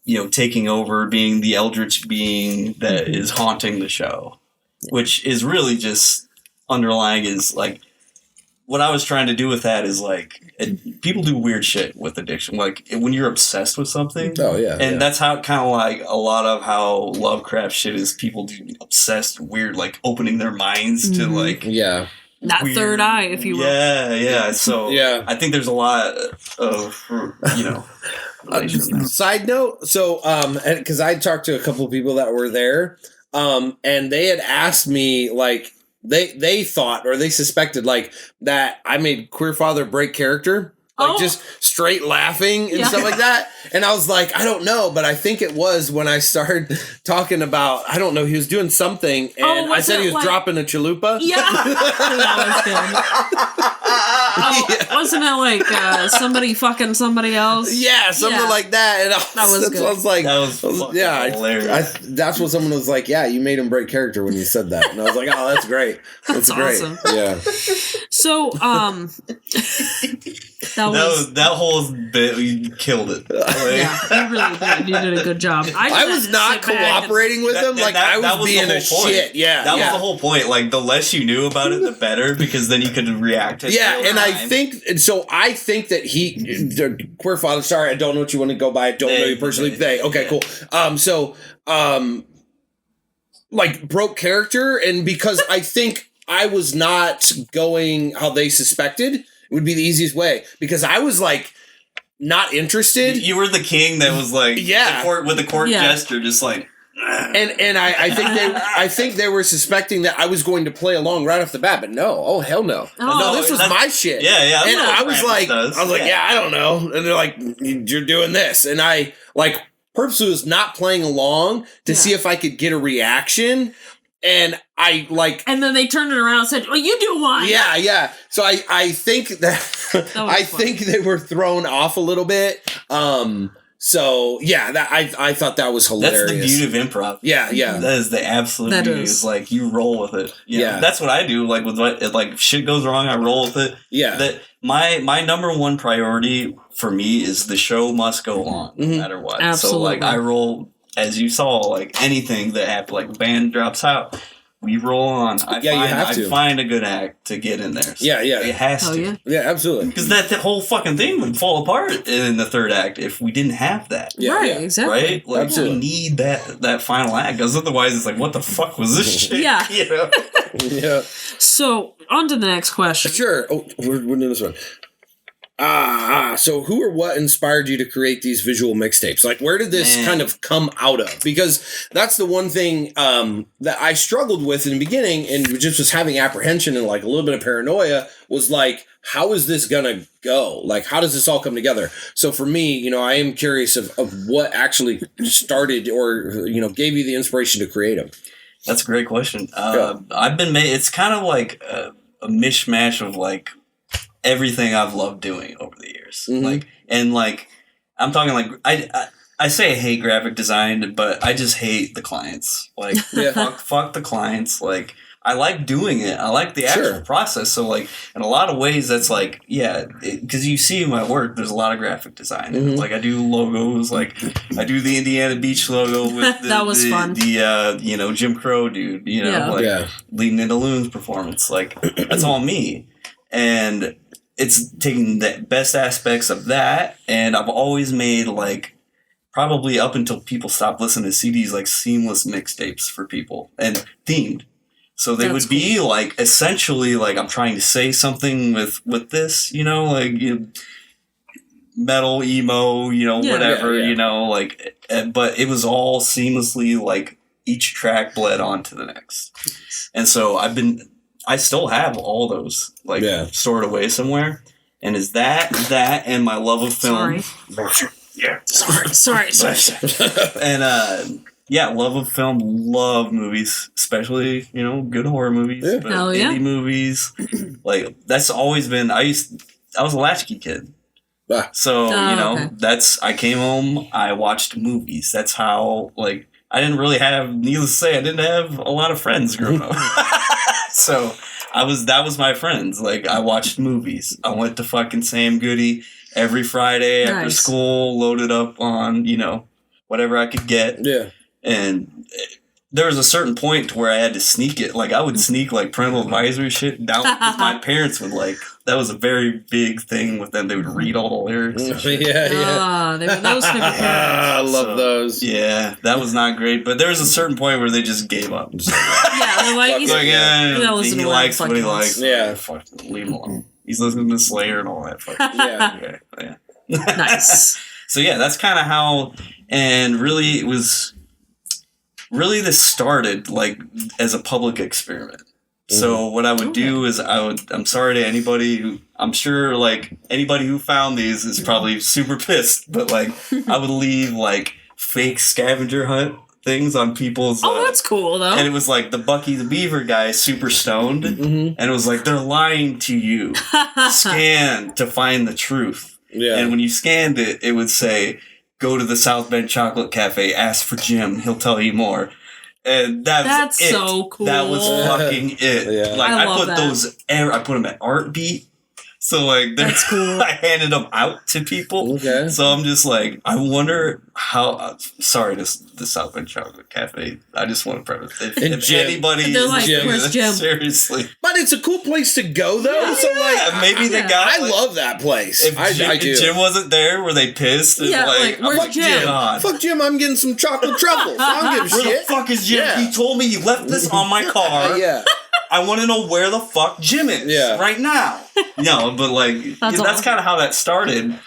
D: you know, taking over, being the eldritch being that is haunting the show, which is really just underlying is like what I was trying to do with that is like people do weird shit with addiction, like when you're obsessed with something.
B: Oh yeah,
D: and that's how kind of like a lot of how Lovecraft shit is. People do obsessed, weird, like opening their minds to like
C: that
D: weird,
C: third eye, if you will.
D: Yeah. So I think there's a lot of
B: Side note, so because I talked to a couple of people that were there, and they had asked me like they thought or they suspected like that I made Queer Father break character. Like just straight laughing and stuff like that. And I was like, I don't know, but I think it was when I started talking about, I don't know, he was doing something and I said he was like, dropping a chalupa.
C: Yeah. That was good. Wasn't it like somebody fucking somebody else?
B: Yeah, something like that. And I was like,
D: that was hilarious.
B: That's what someone was like, yeah, you made him break character when you said that. And I was like, oh, that's great. That's great.
C: Awesome.
B: Yeah.
C: So,
D: that whole bit, you killed it.
C: Yeah, you really did. You did a good job.
B: I was not cooperating with him. Like, I was being a shit. Yeah.
D: That was the whole point. Like, the less you knew about it, the better, because then you could react to it.
B: Yeah, and I think that the Queer Father, sorry, I don't know what you want to go by. I don't know you personally. Okay, cool. Like, broke character, and because I think I was not going how they suspected, it would be the easiest way, because I was like not interested.
D: You were the king that was like, with the court gesture, just like,
B: and I think they were suspecting that I was going to play along right off the bat, but no, hell no, no, this was my shit.
D: Yeah.
B: And I was like, I don't know, and they're like, you're doing this, and I like purposely was not playing along to see if I could get a reaction. And I like,
C: and then they turned it around and said, "Well, you do one."
B: Yeah. So I think that I think they were thrown off a little bit. So yeah, that I thought that was hilarious.
D: That's the beauty of improv.
B: Yeah.
D: That is the absolute beauty. Is like you roll with it. Yeah, that's what I do. Like with if shit goes wrong, I roll with it. Yeah. That my number one priority for me is the show must go on no matter what. Absolutely. So like I roll. As you saw, like anything that happened, like band drops out, we roll on. I find a good act to get in there. So it has to.
B: Yeah, absolutely.
D: Because the whole fucking thing would fall apart in the third act if we didn't have that.
C: Exactly.
D: Right? Like we need that final act, because otherwise it's like, what the fuck was this shit?
C: Yeah.
D: You know?
B: Yeah.
C: So on to the next question.
B: Sure. Oh, we're doing this one. So who or what inspired you to create these visual mixtapes? Like, where did this kind of come out of? Because that's the one thing that I struggled with in the beginning, and just was having apprehension and like a little bit of paranoia, was like, how is this gonna go? Like, how does this all come together? So for me, I am curious of what actually started or, gave you the inspiration to create them.
D: That's a great question.
B: Yeah.
D: I've been made. It's kind of like a mishmash of like everything I've loved doing over the years.
B: Mhm.
D: I'm talking like I say I hate graphic design, but I just hate the clients. Like
B: Yeah.
D: fuck the clients. Like I like doing it. I like the actual
B: Sure.
D: process. So like in a lot of ways, that's like because you see my work, there's a lot of graphic design.
B: Mhm.
D: Like I do logos. Like I do the Indiana Beach logo with
C: That was fun.
D: The Jim Crow dude.
C: Yeah.
D: Like leading into Loon's performance. Like that's all me. And it's taking the best aspects of that, and I've always made like probably up until people stopped listening to CDs, like seamless mixtapes for people and themed. So they
C: That's
D: would be like essentially like I'm trying to say something with this, metal, emo, whatever, but it was all seamlessly like each track bled onto the next. And so I still have all those stored away somewhere. And is that and my love of film.
C: Sorry.
D: Yeah.
C: Sorry.
D: And love of film, love movies, especially, good horror movies, but
C: Hell yeah.
D: indie movies. Like that's always been I was a latchkey kid. So,
C: okay.
D: I came home, I watched movies. That's how I didn't really have, needless to say, I didn't have a lot of friends growing up. So that was my friends. Like I watched movies. I went to fucking Sam Goody every Friday after school, loaded up on, whatever I could get.
B: Yeah.
D: And there was a certain point to where I had to sneak it. Like I would sneak like parental advisory shit down. My parents would that was a very big thing with them. They would read all the lyrics. And shit.
C: Yeah. They were those type of parents.
B: I love those.
D: Yeah, that was not great. But there was a certain point where they just gave up.
C: Yeah, they're like,
D: he likes what he likes.
B: Yeah.
D: Fuck, leave him alone. He's listening to Slayer and all that. Fuck.
B: Yeah.
C: Nice.
D: So yeah, that's kind of how, and really it was, really this started like as a public experiment. So what I would do is I'm sorry to anybody who, I'm sure like anybody who found these is probably super pissed, but like I would leave like fake scavenger hunt things on people's.
C: Oh, that's cool though.
D: And it was like the Bucky the Beaver guy, super stoned, and it was like they're lying to you. Scan to find the truth.
B: Yeah.
D: And when you scanned it, it would say, "Go to the South Bend Chocolate Cafe. Ask for Jim. He'll tell you more." And that's it.
C: So cool.
D: That was fucking it.
B: Yeah.
D: Like I
C: love
D: put
C: that.
D: those. I put them at Art Beat. So like
C: That's cool.
D: I handed them out to people.
B: Okay.
D: So I'm just like, I wonder how. Sorry, the South Bend Chocolate Cafe. I just want to preface if anybody.
C: They're like,
B: Jim.
C: "Where's Jim?"
D: Seriously.
B: But it's a cool place to go, though. So like,
D: maybe the guy.
B: I love that place.
D: If
B: I do.
D: Jim wasn't there, were they pissed? And
C: Yeah, like, where's
D: fuck
C: Jim?
D: God.
B: Fuck Jim, I'm getting some chocolate truffles. I don't give a
D: Where the
B: shit.
D: fuck is Jim?
B: Yeah.
D: He told me he left this on my car.
B: Yeah.
D: I want to know where the fuck Jim is right now. No, but that's
C: awesome.
D: kind of how that started.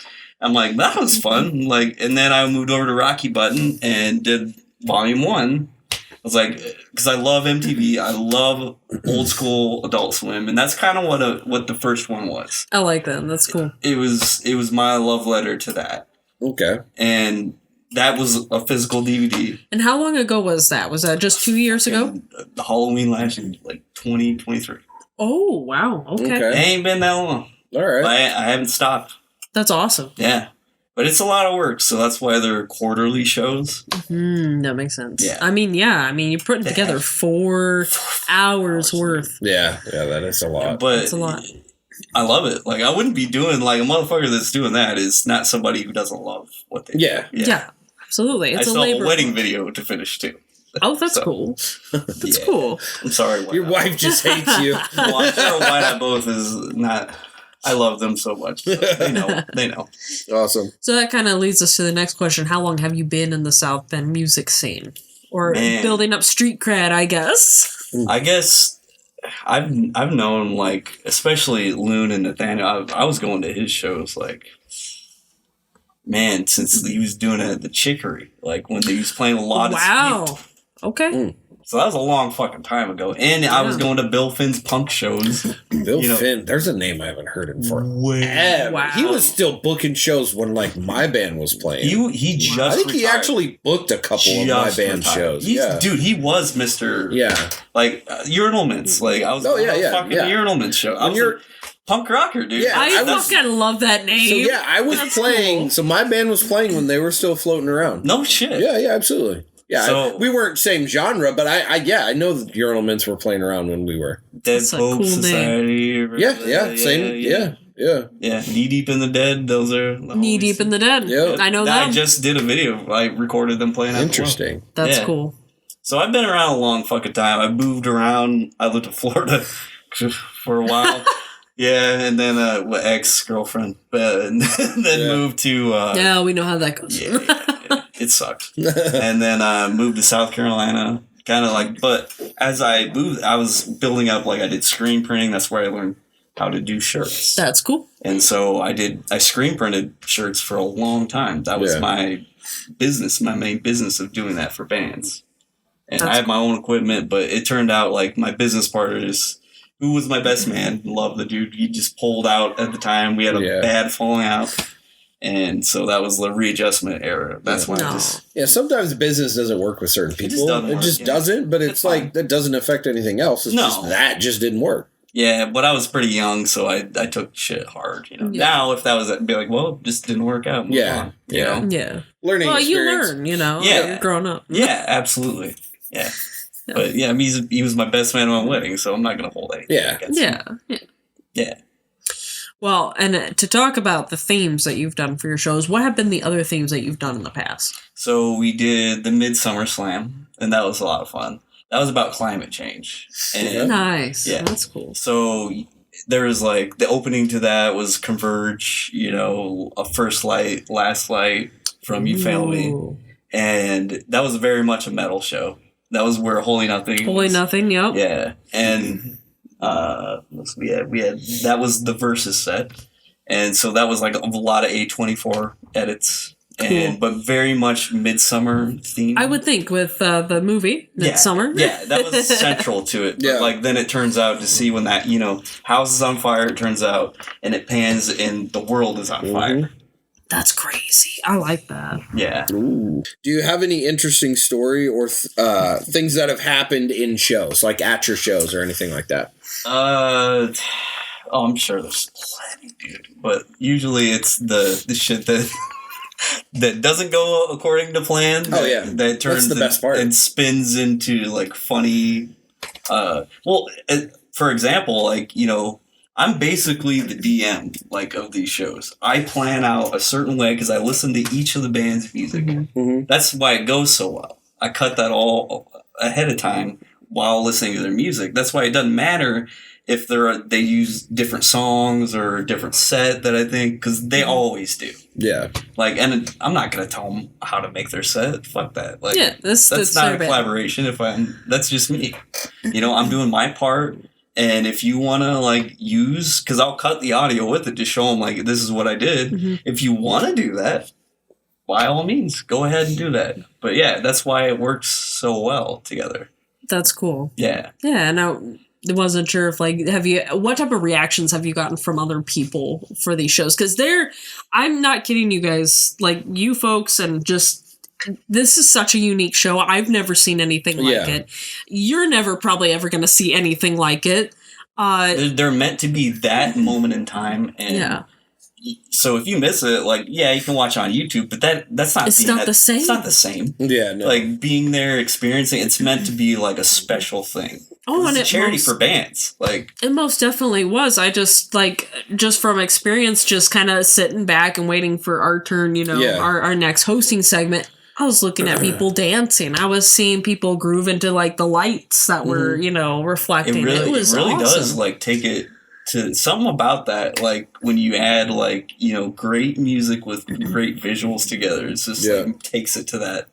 D: I'm like, that was fun. And then I moved over to Rocky Button and did Volume 1. I was like, because I love MTV, I love old school Adult Swim, and that's kind of what the first one was.
C: I like that. That's cool.
D: It was my love letter to that,
B: Okay.
D: and that was a physical DVD.
C: And how long ago was that? Was that just 2 years ago?
D: The Halloween last year, 2023.
C: Oh, wow. Okay.
D: It ain't been that long.
B: All right.
D: I haven't stopped.
C: That's awesome.
D: Yeah. But it's a lot of work, so that's why they're quarterly shows.
C: That makes sense.
D: Yeah.
C: I mean, you're putting together 4 hours worth.
B: Yeah, that is a lot.
D: But
C: That's a lot.
D: I love it. Like, I wouldn't be doing, a motherfucker that's doing that is not somebody who doesn't love what they do.
C: Yeah, absolutely. It's
D: I
C: a
D: still have
C: labor.
D: a wedding video to finish, too.
C: Oh, that's cool. That's cool.
D: I'm sorry.
B: Your wife just hates you.
D: Well, I'm sure Why Not Both is not... I love them so much. So they know. They know.
B: Awesome.
C: So that kind of leads us to the next question. How long have you been in the South Bend music scene? Or building up street cred, I guess?
D: I guess I've known, especially Loon and Nathaniel. I was going to his shows, since he was doing it at the Chicory. When he was playing a lot of
C: Wow. Okay.
D: So that was a long fucking time ago. And I was going to Bill Finn's punk shows.
B: Bill Finn, there's a name I haven't heard him for.
C: Wow.
B: He was still booking shows when like my band was playing.
D: He just
B: I think he
D: retired.
B: actually booked a couple of my band shows.
D: Dude, he was Mr.
B: Yeah.
D: Like Urinal Mints. Like I was
B: Oh, yeah,
D: fucking
B: yeah.
D: Urinal Mints show. I
B: When
D: was
B: you're-
D: a punk rocker, dude.
B: Yeah,
C: I
B: was-
C: fucking love that
B: So
C: name.
B: yeah, I was
C: That's
B: playing.
C: cool.
B: So my band was playing when they were still floating around.
D: No shit.
B: Yeah, absolutely. Yeah,
D: So-
B: we weren't same genre, but I know that Urinal Mints were playing around when we were.
D: Dead
C: That's a
D: Pope
C: cool name.
D: Society.
B: Same. Yeah.
D: Yeah, Knee Deep in the Dead. Those are
C: Knee Deep in the Dead.
B: Yep.
C: I know
D: I
C: them.
D: just did a video. I recorded them playing.
B: Interesting.
C: That's
D: Yeah.
C: cool.
D: So I've been around a long fucking time. I moved around. I lived in Florida for a while. Yeah, and then ex-girlfriend, and then moved to.
C: Yeah, we know how that goes.
D: Yeah, it sucked. And then moved to South Carolina. Kind of like, but as I moved, I was building up. Like I did screen printing. That's where I learned how to do shirts.
C: That's cool.
D: And so I screen printed shirts for a long time. That was my business, my main business of doing that for bands. And I had my own equipment, but it turned out like my business partner who was my best man, loved the dude. He just pulled out at the time. We had a bad falling out. And so that was the readjustment era. That's why I just...
B: Yeah, sometimes business doesn't work with certain people. It just doesn't, but it's like that doesn't affect anything else. It's just that just didn't work.
D: Yeah, but I was pretty young, so I took shit hard. You know, now if that was it, I'd be like, well, it just didn't work out. Move on, you know?
C: Yeah.
B: Learning experience.
C: You learn, you know.
D: Yeah.
C: You're growing up.
D: Yeah, absolutely. Yeah. But yeah, I mean, he was my best man at my wedding, so I'm not going to hold anything against him. Yeah.
C: Well, and to talk about the themes that you've done for your shows, what have been the other themes that you've done in the past?
D: So we did the Midsummer Slam, and that was a lot of fun. That was about climate change. And
C: Nice.
D: Yeah.
C: That's cool.
D: So there was like the opening to that was Converge, you know, a First Light, Last Light from You Fail Me.
C: Ooh.
D: And that was very much a metal show. That was where Holy Nothing
C: Holy Nothing, yep.
D: Yeah. And we had that was the Versus set. And so that was like a lot of A24 edits. And but very much Midsummer theme.
C: I would think with the movie Midsummer.
D: Yeah, that was central to it. But like then it turns out to see when that, you know, house is on fire, it turns out, and it pans and the world is on fire.
C: That's crazy. I like that.
D: Yeah.
B: Ooh. Do you have any interesting story or things that have happened in shows, like at your shows or anything like that?
D: I'm sure there's plenty, dude. But usually it's the shit that that doesn't go according to plan. That turns
B: That's the best part.
D: And spins into like funny. For example, like, you know, I'm basically the DM like of these shows. I plan out a certain way because I listen to each of the band's music. That's why it goes so well. I cut that all ahead of time while listening to their music. That's why it doesn't matter if they use different songs or a different set that I think, because they always do.
B: Yeah.
D: Like, and I'm not gonna tell them how to make their set. Fuck that. Like,
C: that's
D: not a
C: bad.
D: collaboration. That's just me. You know, I'm doing my part. And if you want to like use, because I'll cut the audio with it to show them like this is what I did. If you want to do that, by all means, go ahead and do that. But yeah, that's why it works so well together.
C: That's cool.
D: Yeah.
C: Yeah, and I wasn't sure if like what type of reactions have you gotten from other people for these shows? Because I'm not kidding you guys, like you folks, and just this is such a unique show. I've never seen anything like it. You're never probably ever going to see anything like it.
D: They're meant to be that moment in time, and so if you miss it, like you can watch on YouTube, but that's not.
C: It's not the same.
D: It's not the same.
B: Yeah, no.
D: Like being there, experiencing. It's meant to be like a special thing.
C: Oh, and
D: it's a charity for bands. Like
C: it most definitely was. I just from experience, just kind of sitting back and waiting for our turn. You know, our next hosting segment. I was looking at people dancing. I was seeing people groove into like the lights that were, you know, reflecting. It really awesome.
D: Does like take it to something about that. Like when you add like, you know, great music with great visuals together, it's just like takes it to that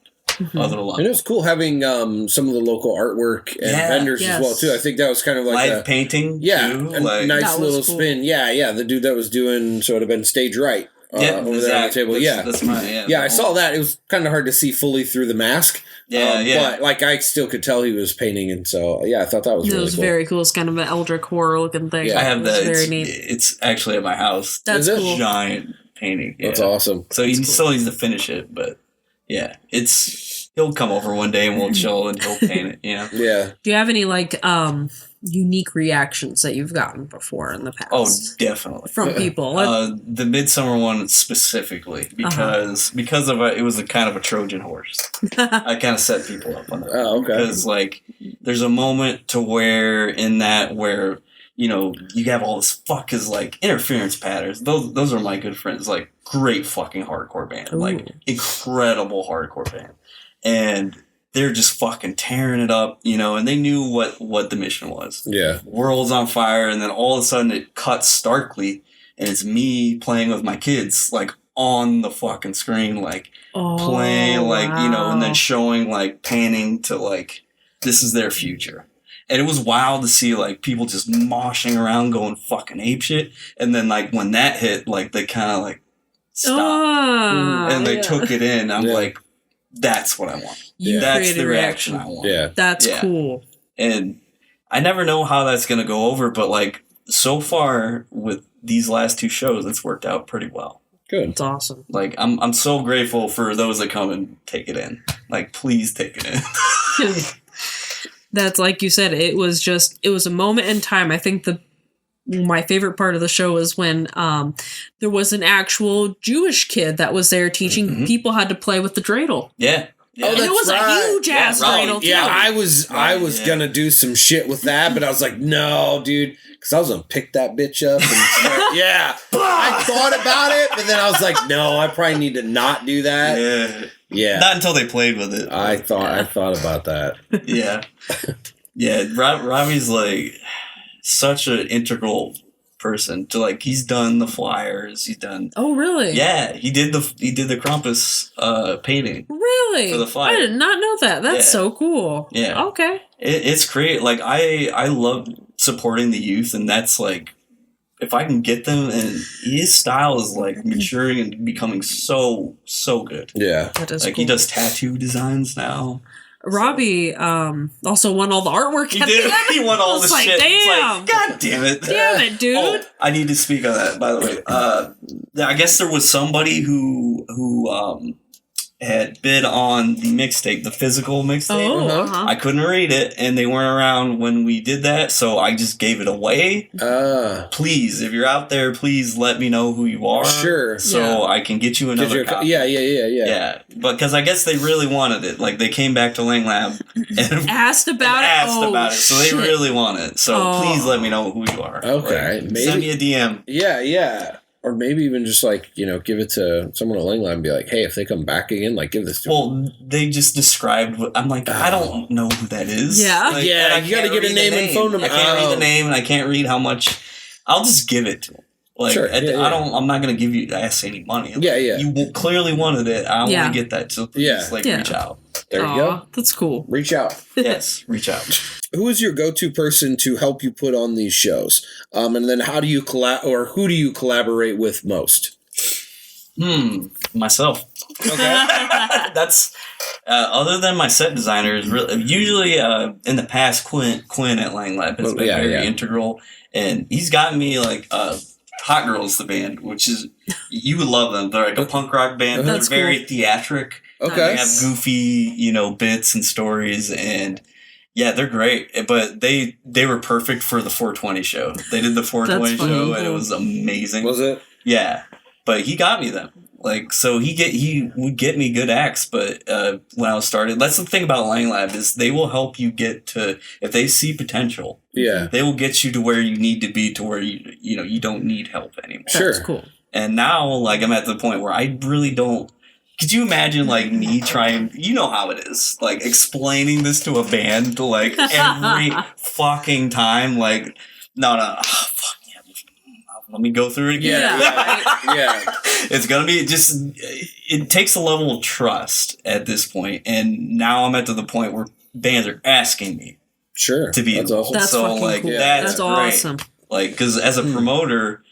D: other level.
B: And it was cool having some of the local artwork and vendors as well too. I think that was kind of like
D: live painting.
B: Yeah,
D: too,
B: a nice little spin. Yeah, the dude that was doing, so it would have been Stage Right. over there on the table.
D: That's mine.
B: Yeah, I saw that. It was kind of hard to see fully through the mask. But like I still could tell he was painting, and so I thought that was really cool.
C: Very cool. It's kind of an Eldritch horror looking thing.
B: Yeah.
D: I have that.
C: Very neat.
D: It's actually at my house.
C: That's
B: Is it?
C: cool.
D: Giant painting.
B: That's awesome.
D: So he still needs to finish it, but he'll come over one day and we'll chill and he'll paint it. Yeah.
C: Do you have any like unique reactions that you've gotten before in the past?
D: Oh, definitely
C: from people.
D: The Midsummer one specifically because of it was a kind of a Trojan horse. I kind of set people up on that.
B: Oh, okay.
D: Because like there's a moment to where you have all this fuck is like interference patterns. Those are my good friends. Like great fucking hardcore band.
C: Ooh.
D: Like incredible hardcore band. And they're just fucking tearing it up, and they knew what the mission was.
B: Yeah.
D: World's on fire, and then all of a sudden it cuts starkly, and it's me playing with my kids, like on the fucking screen, like playing, like, and then showing, like, panning to, like, this is their future. And it was wild to see, like, people just moshing around going fucking apeshit. And then, like, when that hit, like, they kind of, like, stopped. And they took it in. I'm like, that's what I want. That's the reaction I want.
B: Yeah.
C: That's cool.
D: And I never know how that's going to go over, but, like, so far with these last two shows, it's worked out pretty well.
B: Good.
C: It's awesome.
D: Like, I'm so grateful for those that come and take it in. Like, please take it in.
C: That's like you said, it was a moment in time. I think my favorite part of the show was when there was an actual Jewish kid that was there teaching people how to play with the dreidel.
D: Yeah.
B: Oh,
C: and it was a huge ass dreidel too.
B: Yeah, I was gonna do some shit with that, but I was like, no, dude, because I was gonna pick that bitch up. And I thought about it, but then I was like, no, I probably need to not do that. Yeah.
D: Not until they played with it.
B: I thought about that.
D: Yeah. Yeah. Robbie's like such an integral person to, like, he's done the flyers. He's done.
C: Oh, really?
D: Yeah. He did the Krampus painting.
C: Really?
D: For the flyer.
C: I did not know that. That's so cool.
D: Yeah.
C: Okay.
D: It's great. Like, I love supporting the youth, and that's like, if I can get them, and his style is like maturing and becoming so good.
B: Yeah.
C: That is
D: like
C: cool.
D: He does tattoo designs now.
C: Robbie also won all the artwork.
D: He did. He won all the shit.
C: Damn.
D: It's like, God damn it.
C: Damn it, dude.
D: Oh, I need to speak on that, by the way. I guess there was somebody who had bid on the mixtape, the physical mixtape.
C: Oh, uh-huh.
D: I couldn't read it, and they weren't around when we did that, so I just gave it away. Please, if you're out there, please let me know who you are.
B: Sure.
D: So I can get you another copy.
B: Yeah.
D: Yeah, because I guess they really wanted it. Like, they came back to Lang Lab and
C: asked about it.
D: So they really want it. So please let me know who you are.
B: Okay.
D: Like, send me a DM.
B: Yeah. Or maybe even just, like, give it to someone at Langline and be like, hey, if they come back again, like, give this to them.
D: Well, they just described I'm like, I don't know who that is.
C: Yeah.
D: Like,
B: you got to get a name and phone number.
D: I can't read the name, and I can't read how much. I'll just give it to them. Like,
B: sure.
D: I'm not going to give you ask any money.
B: Yeah.
D: You clearly wanted it. I want to get that. So please, reach out.
B: There you go.
C: That's cool.
B: Reach out.
D: Yes, reach out.
B: Who is your go-to person to help you put on these shows? And then how do you who do you collaborate with most?
D: Myself. Okay. That's other than my set designer is really usually in the past Quinn at Lang Lab has been very integral, and he's gotten me like Hot Girls, the band, which is you would love them. They're like a punk rock band. They're very theatric.
B: Okay.
D: They have goofy, bits and stories, and yeah, they're great. But they were perfect for the 420 show. They did the 420 show, and it was amazing.
B: Was it?
D: Yeah, but he got me them. Like, so he would get me good acts, but when I was started, that's the thing about Lang Lab is they will help you get to, if they see potential, they will get you to where you need to be to where you don't need help anymore.
B: Sure.
C: That's cool.
D: And now, like, I'm at the point where I really don't. Could you imagine, like, me trying, how it is, like, explaining this to a band, like, every fucking time, like, no, fuck. Let me go through it again.
B: Yeah.
D: It's going to be just, it takes a level of trust at this point. And now I'm at the point where bands are asking me to be involved.
B: Awesome.
C: That's
D: so,
C: fucking
D: like,
C: cool.
D: that's great.
C: awesome.
D: Like, because as a promoter,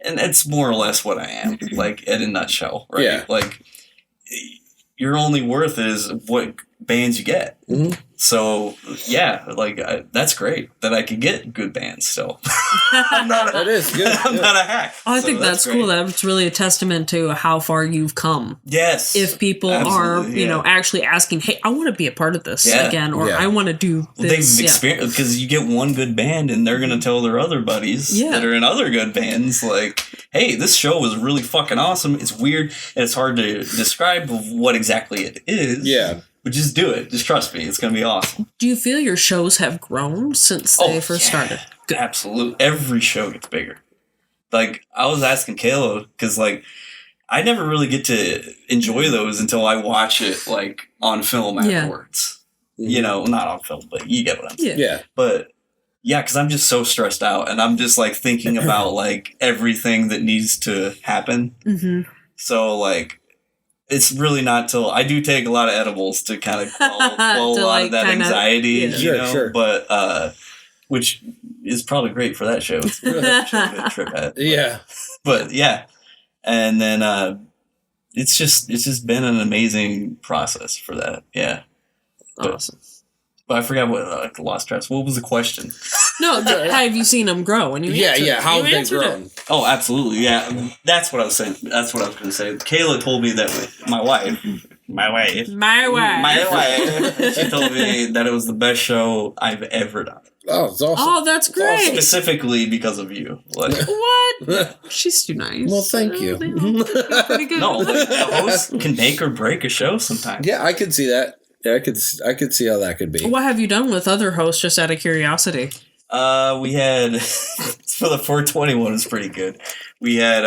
D: And it's more or less what I am, like, in a nutshell, right?
B: Yeah.
D: Like, your only worth is what bands you get.
B: Mhm.
D: So, yeah, like, that's great that I can get good bands still.
B: That is good.
D: I'm
B: good.
D: not a hack.
C: I
D: So
C: think that's cool.
D: great.
C: That's really a testament to how far you've come.
D: Yes.
C: If people are,
D: Absolutely,
C: you know,
D: yeah.
C: actually asking, hey, I want to be a part of this
D: Yeah.
C: again, or
B: Yeah.
C: I want to do
D: They've
C: this.
D: experienced, because you get one good band and they're going to tell their other buddies
C: Yeah.
D: that are in other good bands, like, hey, this show was really fucking awesome. It's weird and it's hard to describe what exactly it is.
B: Yeah.
D: But just do it. Just trust me. It's going to be awesome.
C: Do you feel your shows have grown since they first started? Good.
D: Absolutely. Every show gets bigger. Like, I was asking Kayla, because, like, I never really get to enjoy those until I watch it, like, on film
C: Yeah.
D: afterwards. You know, not on film, but you get what I'm saying.
B: Yeah.
D: But yeah, because I'm just so stressed out and I'm just like thinking about like everything that needs to happen.
C: Mm-hmm.
D: So like, it's really not till I do take a lot of edibles to kind of quell a lot
C: like,
D: of that
C: kinda-
D: anxiety,
C: yeah.
D: you
B: Sure,
D: know.
B: sure.
D: But which is probably great for that show. It's really a show to trip at.
B: Yeah.
D: But yeah, and then it's just been an amazing process for that. Yeah.
C: Awesome.
D: But I forgot what like lost track. What was the question?
C: No, have you seen them grow? And you
B: Yeah,
C: answered
B: yeah.
C: it.
B: How
C: You
B: have they
C: answered it.
B: grown?
D: Oh, absolutely. Yeah. That's what I was saying. That's what I was going to say. Kayla told me that my wife,
C: My way.
D: she told me that it was the best show I've ever done.
B: Oh, it's awesome.
C: Oh, that's great.
D: Specifically because of you. Like,
C: What? She's too nice.
B: Well, thank you.
C: They all pretty good.
D: no, like, the host can make or break a show sometimes.
B: Yeah, I could see that. Yeah, I could see how that could be.
C: What have you done with other hosts, just out of curiosity?
D: We had, for the 420 one, it was pretty good. We had,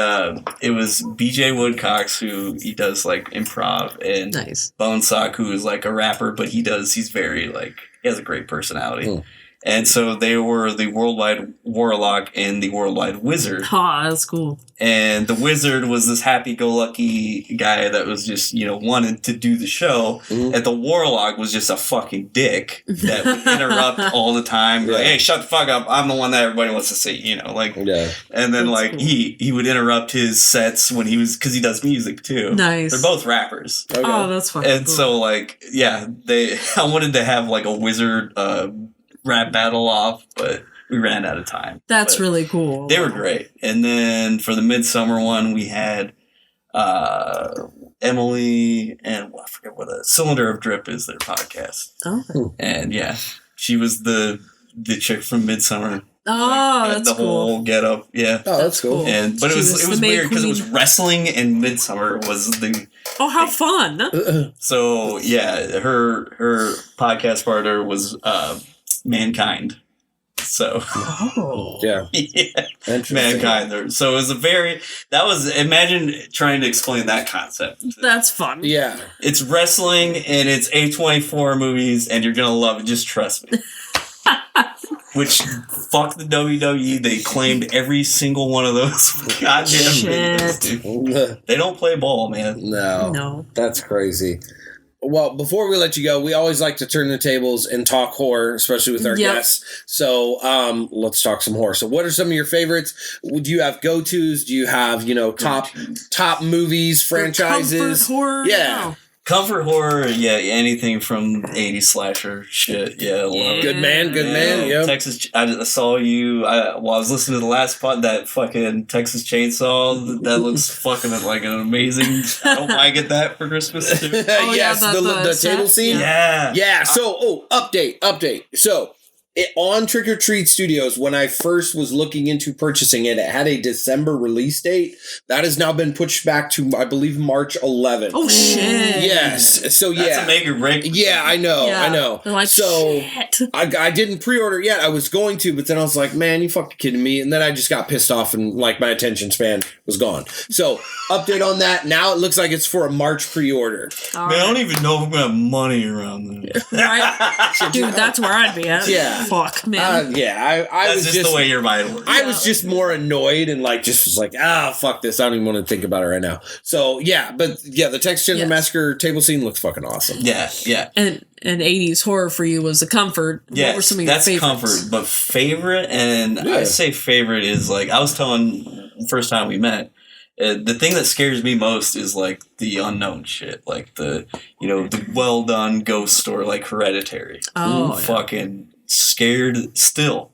D: it was BJ Woodcocks, who he does like improv, and
C: Nice.
D: Bonesock, who is like a rapper, but he's very like, he has a great personality.
B: Hmm.
D: And so they were the Worldwide Warlock and the Worldwide Wizard.
C: Oh, that's cool.
D: And the Wizard was this happy-go-lucky guy that was just, you know, wanted to do the show.
B: Mhm.
D: And the Warlock was just a fucking dick that would interrupt all the time. Like,
B: Yeah.
D: hey, shut the fuck up. I'm the one that everybody wants to see, you know, like.
B: Yeah.
D: And then,
C: That's
D: like,
C: cool.
D: he would interrupt his sets when he was, because he does music, too.
C: Nice.
D: They're both rappers.
B: Okay.
C: Oh, that's fucking
D: And
C: cool.
D: so, like, yeah, I wanted to have, like, a Wizard rap battle off, but we ran out of time.
C: That's
D: But
C: really cool.
D: they were great. And then for the Midsummer one, we had Emily and I forget what a Cylinder of Drip is their podcast.
C: Oh,
D: And yeah, she was the chick from Midsummer.
C: oh
D: Had
C: that's
D: the
C: cool.
D: whole get up. Yeah.
B: Oh, that's cool.
D: And but
C: She
D: it
C: was
D: was
C: the main
D: weird because it was
C: queen.
D: wrestling and Midsummer was the
C: Oh, how fun.
D: so yeah, her podcast partner was Mankind. So
C: Oh.
B: Yeah.
D: yeah.
B: Interesting.
D: Mankind. So it was imagine trying to explain that concept.
C: That's fun.
B: Yeah.
D: It's wrestling and it's A24 movies and you're gonna love it, just trust me. Which fuck the WWE, they claimed every single one of those goddamn
C: Shit.
D: videos, dude. They don't play ball, man.
B: No.
C: No.
B: That's crazy. Well, before we let you go, we always like to turn the tables and talk horror, especially with our
C: Yep.
B: guests. So let's talk some horror. So what are some of your favorites? Do you have go-tos? Do you have, top movies, franchises?
C: Comfort horror?
B: Yeah.
C: No.
D: Comfort horror, yeah, anything from 80s slasher shit, yeah, I love it.
B: Good man, good man. Yep.
D: Texas, I saw you. I was listening to the last pod, that fucking Texas Chainsaw. That looks fucking like an amazing. I hope I get that for Christmas too.
C: Oh, yeah,
B: Yes, the
C: set,
B: table scene.
C: yeah.
B: Yeah. So, update. So, on Trick or Treat Studios, when I first was looking into purchasing it, it had a December release date. That has now been pushed back to, I believe, March 11th.
C: Oh, shit.
B: Yes. So, yeah.
D: That's a make or break.
B: Yeah, I know.
C: Yeah.
B: I know.
C: They're like,
B: so,
C: shit.
B: I didn't pre-order it yet. I was going to, but then I was like, man, you fucking kidding me. And then I just got pissed off and like my attention span was gone. So, update on that. Now it looks like it's for a March pre-order.
C: All
D: Man, I
C: right.
D: don't even know if I'm gonna have money around then.
C: Right? Dude, that's where I'd be at.
B: Yeah.
C: Fuck, man.
B: Yeah, I
D: That's
B: was
D: just the way your mind works.
B: I was just more annoyed and like just was like, fuck this. I don't even want to think about it right now. So yeah, but yeah, the Texas Chainsaw
C: Yes.
B: Massacre table scene looks fucking awesome.
D: Yeah.
C: And 80s horror for you was a comfort.
D: Yes,
C: What were some of your
D: that's
C: favorites?
D: comfort. But favorite, and
B: Yeah.
D: I say favorite is like I was telling first time we met. The thing that scares me most is like the unknown shit, like the well done ghost story, like Hereditary.
C: Oh, yeah.
D: Fucking scared still.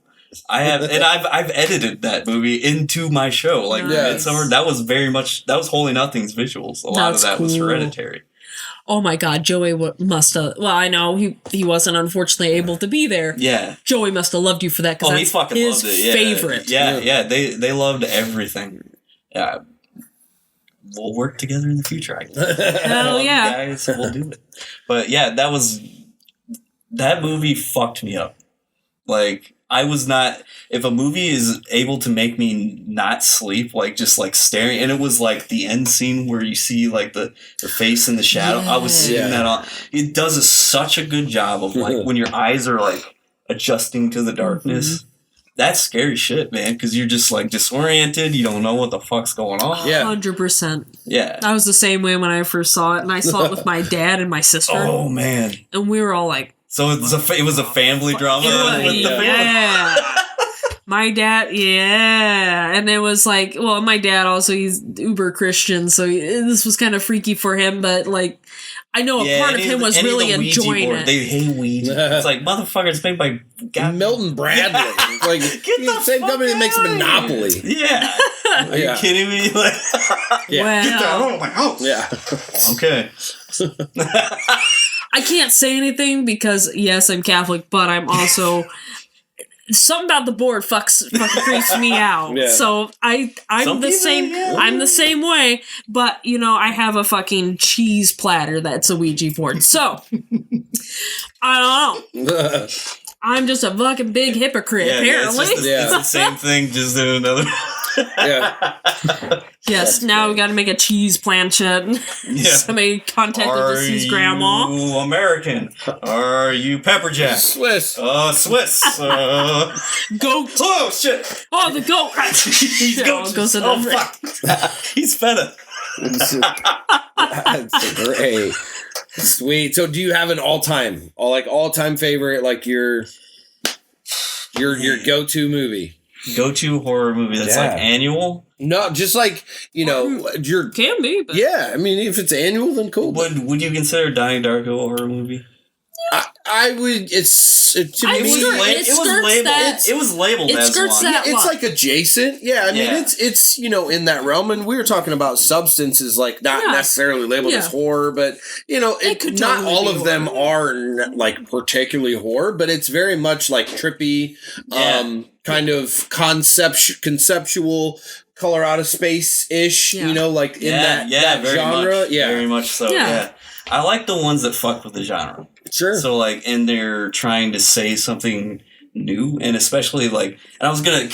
D: I've edited that movie into my show. Like Midsummer, that was Holy Nothing's visuals. A lot of that was Hereditary.
C: Oh my God, Joey must have. Well, I know he wasn't unfortunately able to be there.
D: Yeah,
C: Joey must have loved you for that because
D: he fucking
C: his
D: loved it. Yeah.
C: favorite.
D: Yeah. They loved everything. Yeah, we'll work together in the future. I guess.
C: Hell yeah,
D: guys, we'll do it. But yeah, that movie fucked me up. Like. I was not, if a movie is able to make me not sleep, like just like staring, and it was like the end scene where you see like the face in the shadow, I was seeing that on. It does such a good job of like when your eyes are like adjusting to the darkness. That's scary shit, man, because you're just like disoriented, you don't know what the fuck's going on.
C: 100%.
D: Yeah.
C: I was the same way when I first saw it, and I saw it with my dad and my sister.
D: Oh, man.
C: And we were all like,
D: so it was a family drama with the family.
C: My dad, and it was like, well, my dad also, he's uber Christian, so this was kind of freaky for him, but like, I know a part of him was really enjoying it.
D: They hate Ouija. It's like, motherfucker, it's made by
B: Milton Bradley. Like, the same company that makes Monopoly.
D: Yeah. Are you kidding me? Like,
C: well,
D: get that out of my house.
B: Yeah.
D: Okay.
C: I can't say anything because, yes, I'm Catholic, but I'm also... Something about the board fucking creeps me out. Yeah. So I'm the same way, but I have a fucking cheese platter that's a Ouija board. So I don't know. I'm just a fucking big hypocrite, apparently.
D: It's the same thing, just in another.
C: Yes, now we got to make a cheese planchette. Somebody contacted the deceased grandma.
D: Are you American? Are you pepper jack?
B: Swiss.
D: Swiss.
C: Goat.
D: Oh, shit.
C: Oh, the goat.
D: He's goat. Fuck. He's feta.
B: That's great. Sweet. So do you have an all-time favorite, like your go-to movie?
D: Go-to horror movie that's like annual?
B: No, just like, your...
C: Can be, but...
B: Yeah, I mean, if it's annual, then cool.
D: Would you consider Donnie Darko a horror movie?
B: I would. It
D: was labeled as one.
B: It's like adjacent. Yeah, I mean, it's in that realm, and we were talking about substances, like not necessarily labeled as horror, but not all of them are like particularly horror, but it's very much like trippy, kind of conceptual. Color out of space ish, like in that genre.
D: Much, very much so. Yeah. I like the ones that fuck with the genre.
B: Sure.
D: So like, and they're trying to say something new, and especially like, and I was gonna,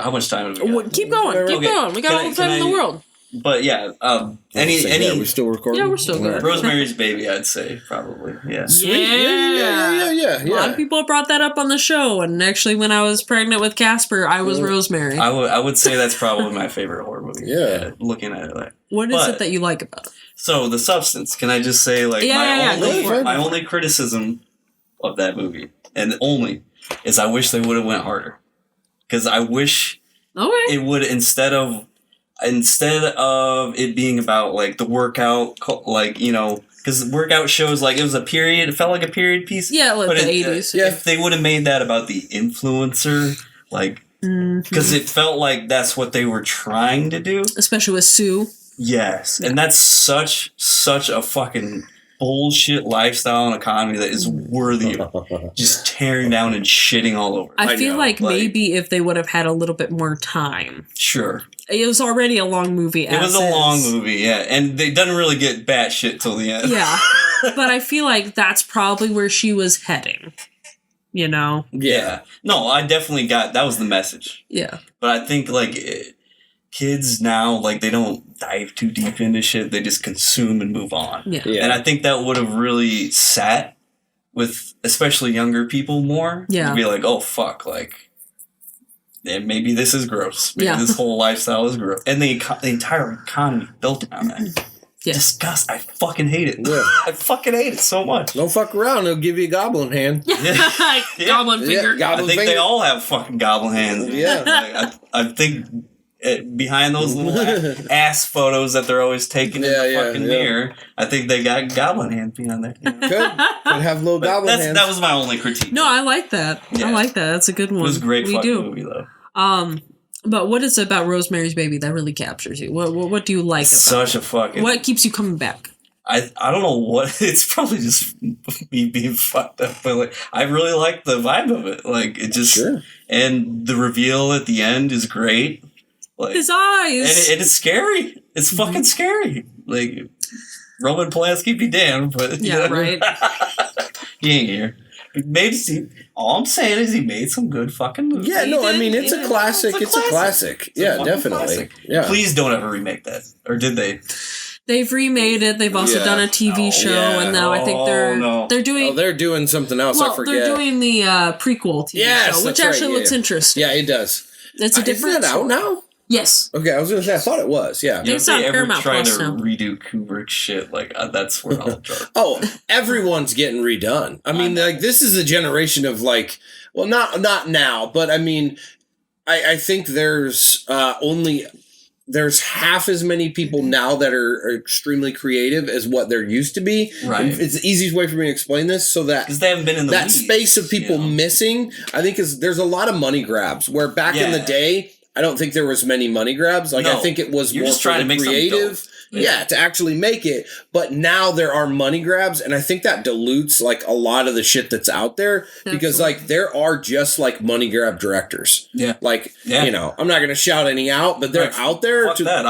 D: how much time have we got?
C: Keep going. We got all the time in the world.
D: But yeah,
B: we're still recording.
C: Yeah, we're still good.
D: Rosemary's Baby, I'd say probably. Yeah.
B: Sweet. Yeah.
C: A lot of people brought that up on the show, and actually, when I was pregnant with Casper, I was Rosemary.
D: I would say that's probably my favorite horror movie.
B: Yeah.
D: Looking at it like.
C: What is it that you like about it?
D: So the substance. Can I just say like my only criticism of that movie, and only, is I wish they would have went harder, because I wish it would instead of it being about like the workout, like because workout shows like it felt like a period piece.
C: Yeah, like the 80s.
D: If they would have made that about the influencer, like because it felt like that's what they were trying to do,
C: especially with Sue.
D: Yes, and that's such a fucking bullshit lifestyle and economy that is worthy of just tearing down and shitting all over.
C: I feel like maybe if they would have had a little bit more time.
D: Sure.
C: It was already a long movie.
D: It was a long movie, yeah, and they doesn't really get batshit till the end.
C: Yeah, but I feel like that's probably where she was heading.
D: Yeah. No, I definitely got that was the message.
C: Yeah.
D: But I think like kids now, like they don't dive too deep into shit. They just consume and move on.
C: Yeah.
D: And I think that would have really sat with especially younger people more.
C: Yeah.
D: To be like, oh fuck, like maybe this is gross. Maybe this whole lifestyle is gross. And the entire economy built around that.
C: Yeah.
D: Disgust. I fucking hate it. Yeah. I fucking hate it so much.
B: Don't fuck around. It'll give you a goblin hand.
C: Goblin finger.
D: I think they all have fucking goblin hands.
B: Yeah.
D: I think behind those little ass photos that they're always taking in the fucking mirror. I think they got goblin hand behind there. You know?
B: Could have little goblin hands.
D: That was my only critique.
C: No, I like that.
D: Yeah.
C: I like that. That's a good one.
D: It was a great
C: we
D: fucking
C: do.
D: movie, though.
C: But what is it about Rosemary's Baby that really captures you? What do you like about
D: Such
C: it?
D: a fucking...
C: What keeps you coming back?
D: I don't know what... It's probably just me being fucked up, but like I really like the vibe of it. Like, it just...
B: Sure.
D: And the reveal at the end is great. Like,
C: His eyes!
D: And it's scary. It's fucking scary. Like, Roman Polanski be damned, but...
C: Yeah, right.
D: He ain't here. All I'm saying is he made some good fucking movies.
B: Yeah, no, I mean, it's a classic.
D: It's a classic.
B: Yeah,
D: fucking
B: definitely.
D: classic.
B: Yeah.
D: Please don't ever remake that. Or did they?
C: They've remade it. They've also done a TV show, and now I think they're doing.
B: Oh, they're doing something else. I forget.
C: They're doing the prequel TV show, which actually looks interesting.
B: Yeah, it does.
C: It's a different.
B: Isn't that out now?
C: Yes.
B: Okay, I was going to say, I thought it was, yeah.
C: It's
D: If they
C: on
D: ever
C: Paramount
D: try
C: Plus
D: to
C: now.
D: redo Kubrick shit, like, that's where I'll jump.
B: Oh, everyone's getting redone. I mean, like, this is a generation of, like, well, not now, but I mean, I think there's there's half as many people now that are extremely creative as what there used to be.
D: Right.
B: And it's the easiest way for me to explain this, so that...
D: Because they haven't been in the
B: that
D: leads,
B: space of people missing, I think there's a lot of money grabs, where back in the day, I don't think there was many money grabs. Like, I think it was
D: You're
B: more
D: just trying
B: for
D: to
B: the
D: make something
B: creative. Yeah, to actually make it. But now there are money grabs, and I think that dilutes, like, a lot of the shit that's out there. Because, like, there are just, like, money grab directors.
D: Yeah.
B: Like, you know, I'm not going to shout any out, but they're out there.
D: Fuck that.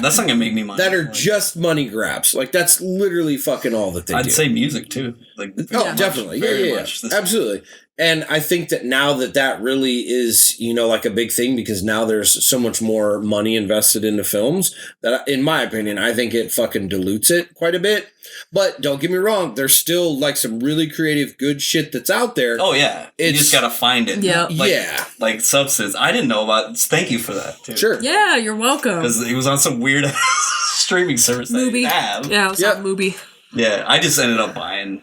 D: That's not going to make me money.
B: That are just money grabs. Like, that's literally fucking all that they do.
D: I'd say music, too. Like,
B: definitely. Yeah. Absolutely. And I think that now that really is, you know, like a big thing, because now there's so much more money invested into films that, in my opinion, I think it fucking dilutes it quite a bit. But don't get me wrong, there's still like some really creative, good shit that's out there.
D: Oh, yeah. You just got to find it.
C: Yeah.
D: Like Substance. I didn't know about it. Thank you for that, too.
B: Sure.
C: Yeah, you're welcome.
D: Because it was on some weird streaming service that I didn't have.
C: Yeah, it was on Mubi.
D: Yeah, I just ended up buying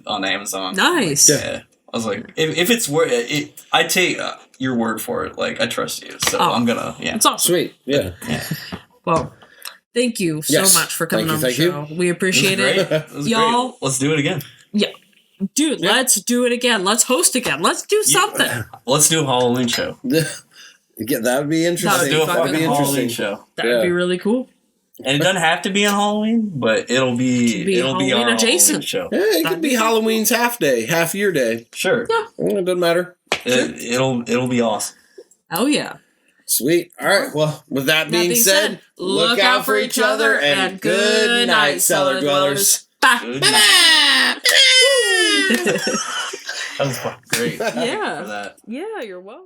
D: on Amazon.
C: Nice.
D: Yeah. I was like, if it's worth it, I take your word for it. Like, I trust you. So I'm going to,
C: It's awesome.
B: Sweet. Yeah.
C: Well, thank you so much for coming on the show. We appreciate it. Y'all.
D: Great. Let's do it again.
C: Yeah. Dude, let's do it again. Let's host again. Let's do something.
D: Let's do a Halloween show.
B: Yeah, that would be interesting.
C: Let's
D: do a
C: fucking
D: fucking Halloween show.
C: That would be really cool.
D: And it doesn't have to be on Halloween, but it'll be our
C: Halloween adjacent
D: show.
B: Yeah, it could be Halloween's half year day.
D: Sure.
C: Yeah.
B: It doesn't matter.
D: It'll be awesome.
C: Oh yeah.
B: Sweet. All right. Well, with that being said, look out for each other, and good night, cellar dwellers.
C: Bye.
B: Bye-bye.
D: That was fucking great.
C: Yeah.
D: For that.
C: Yeah, you're welcome.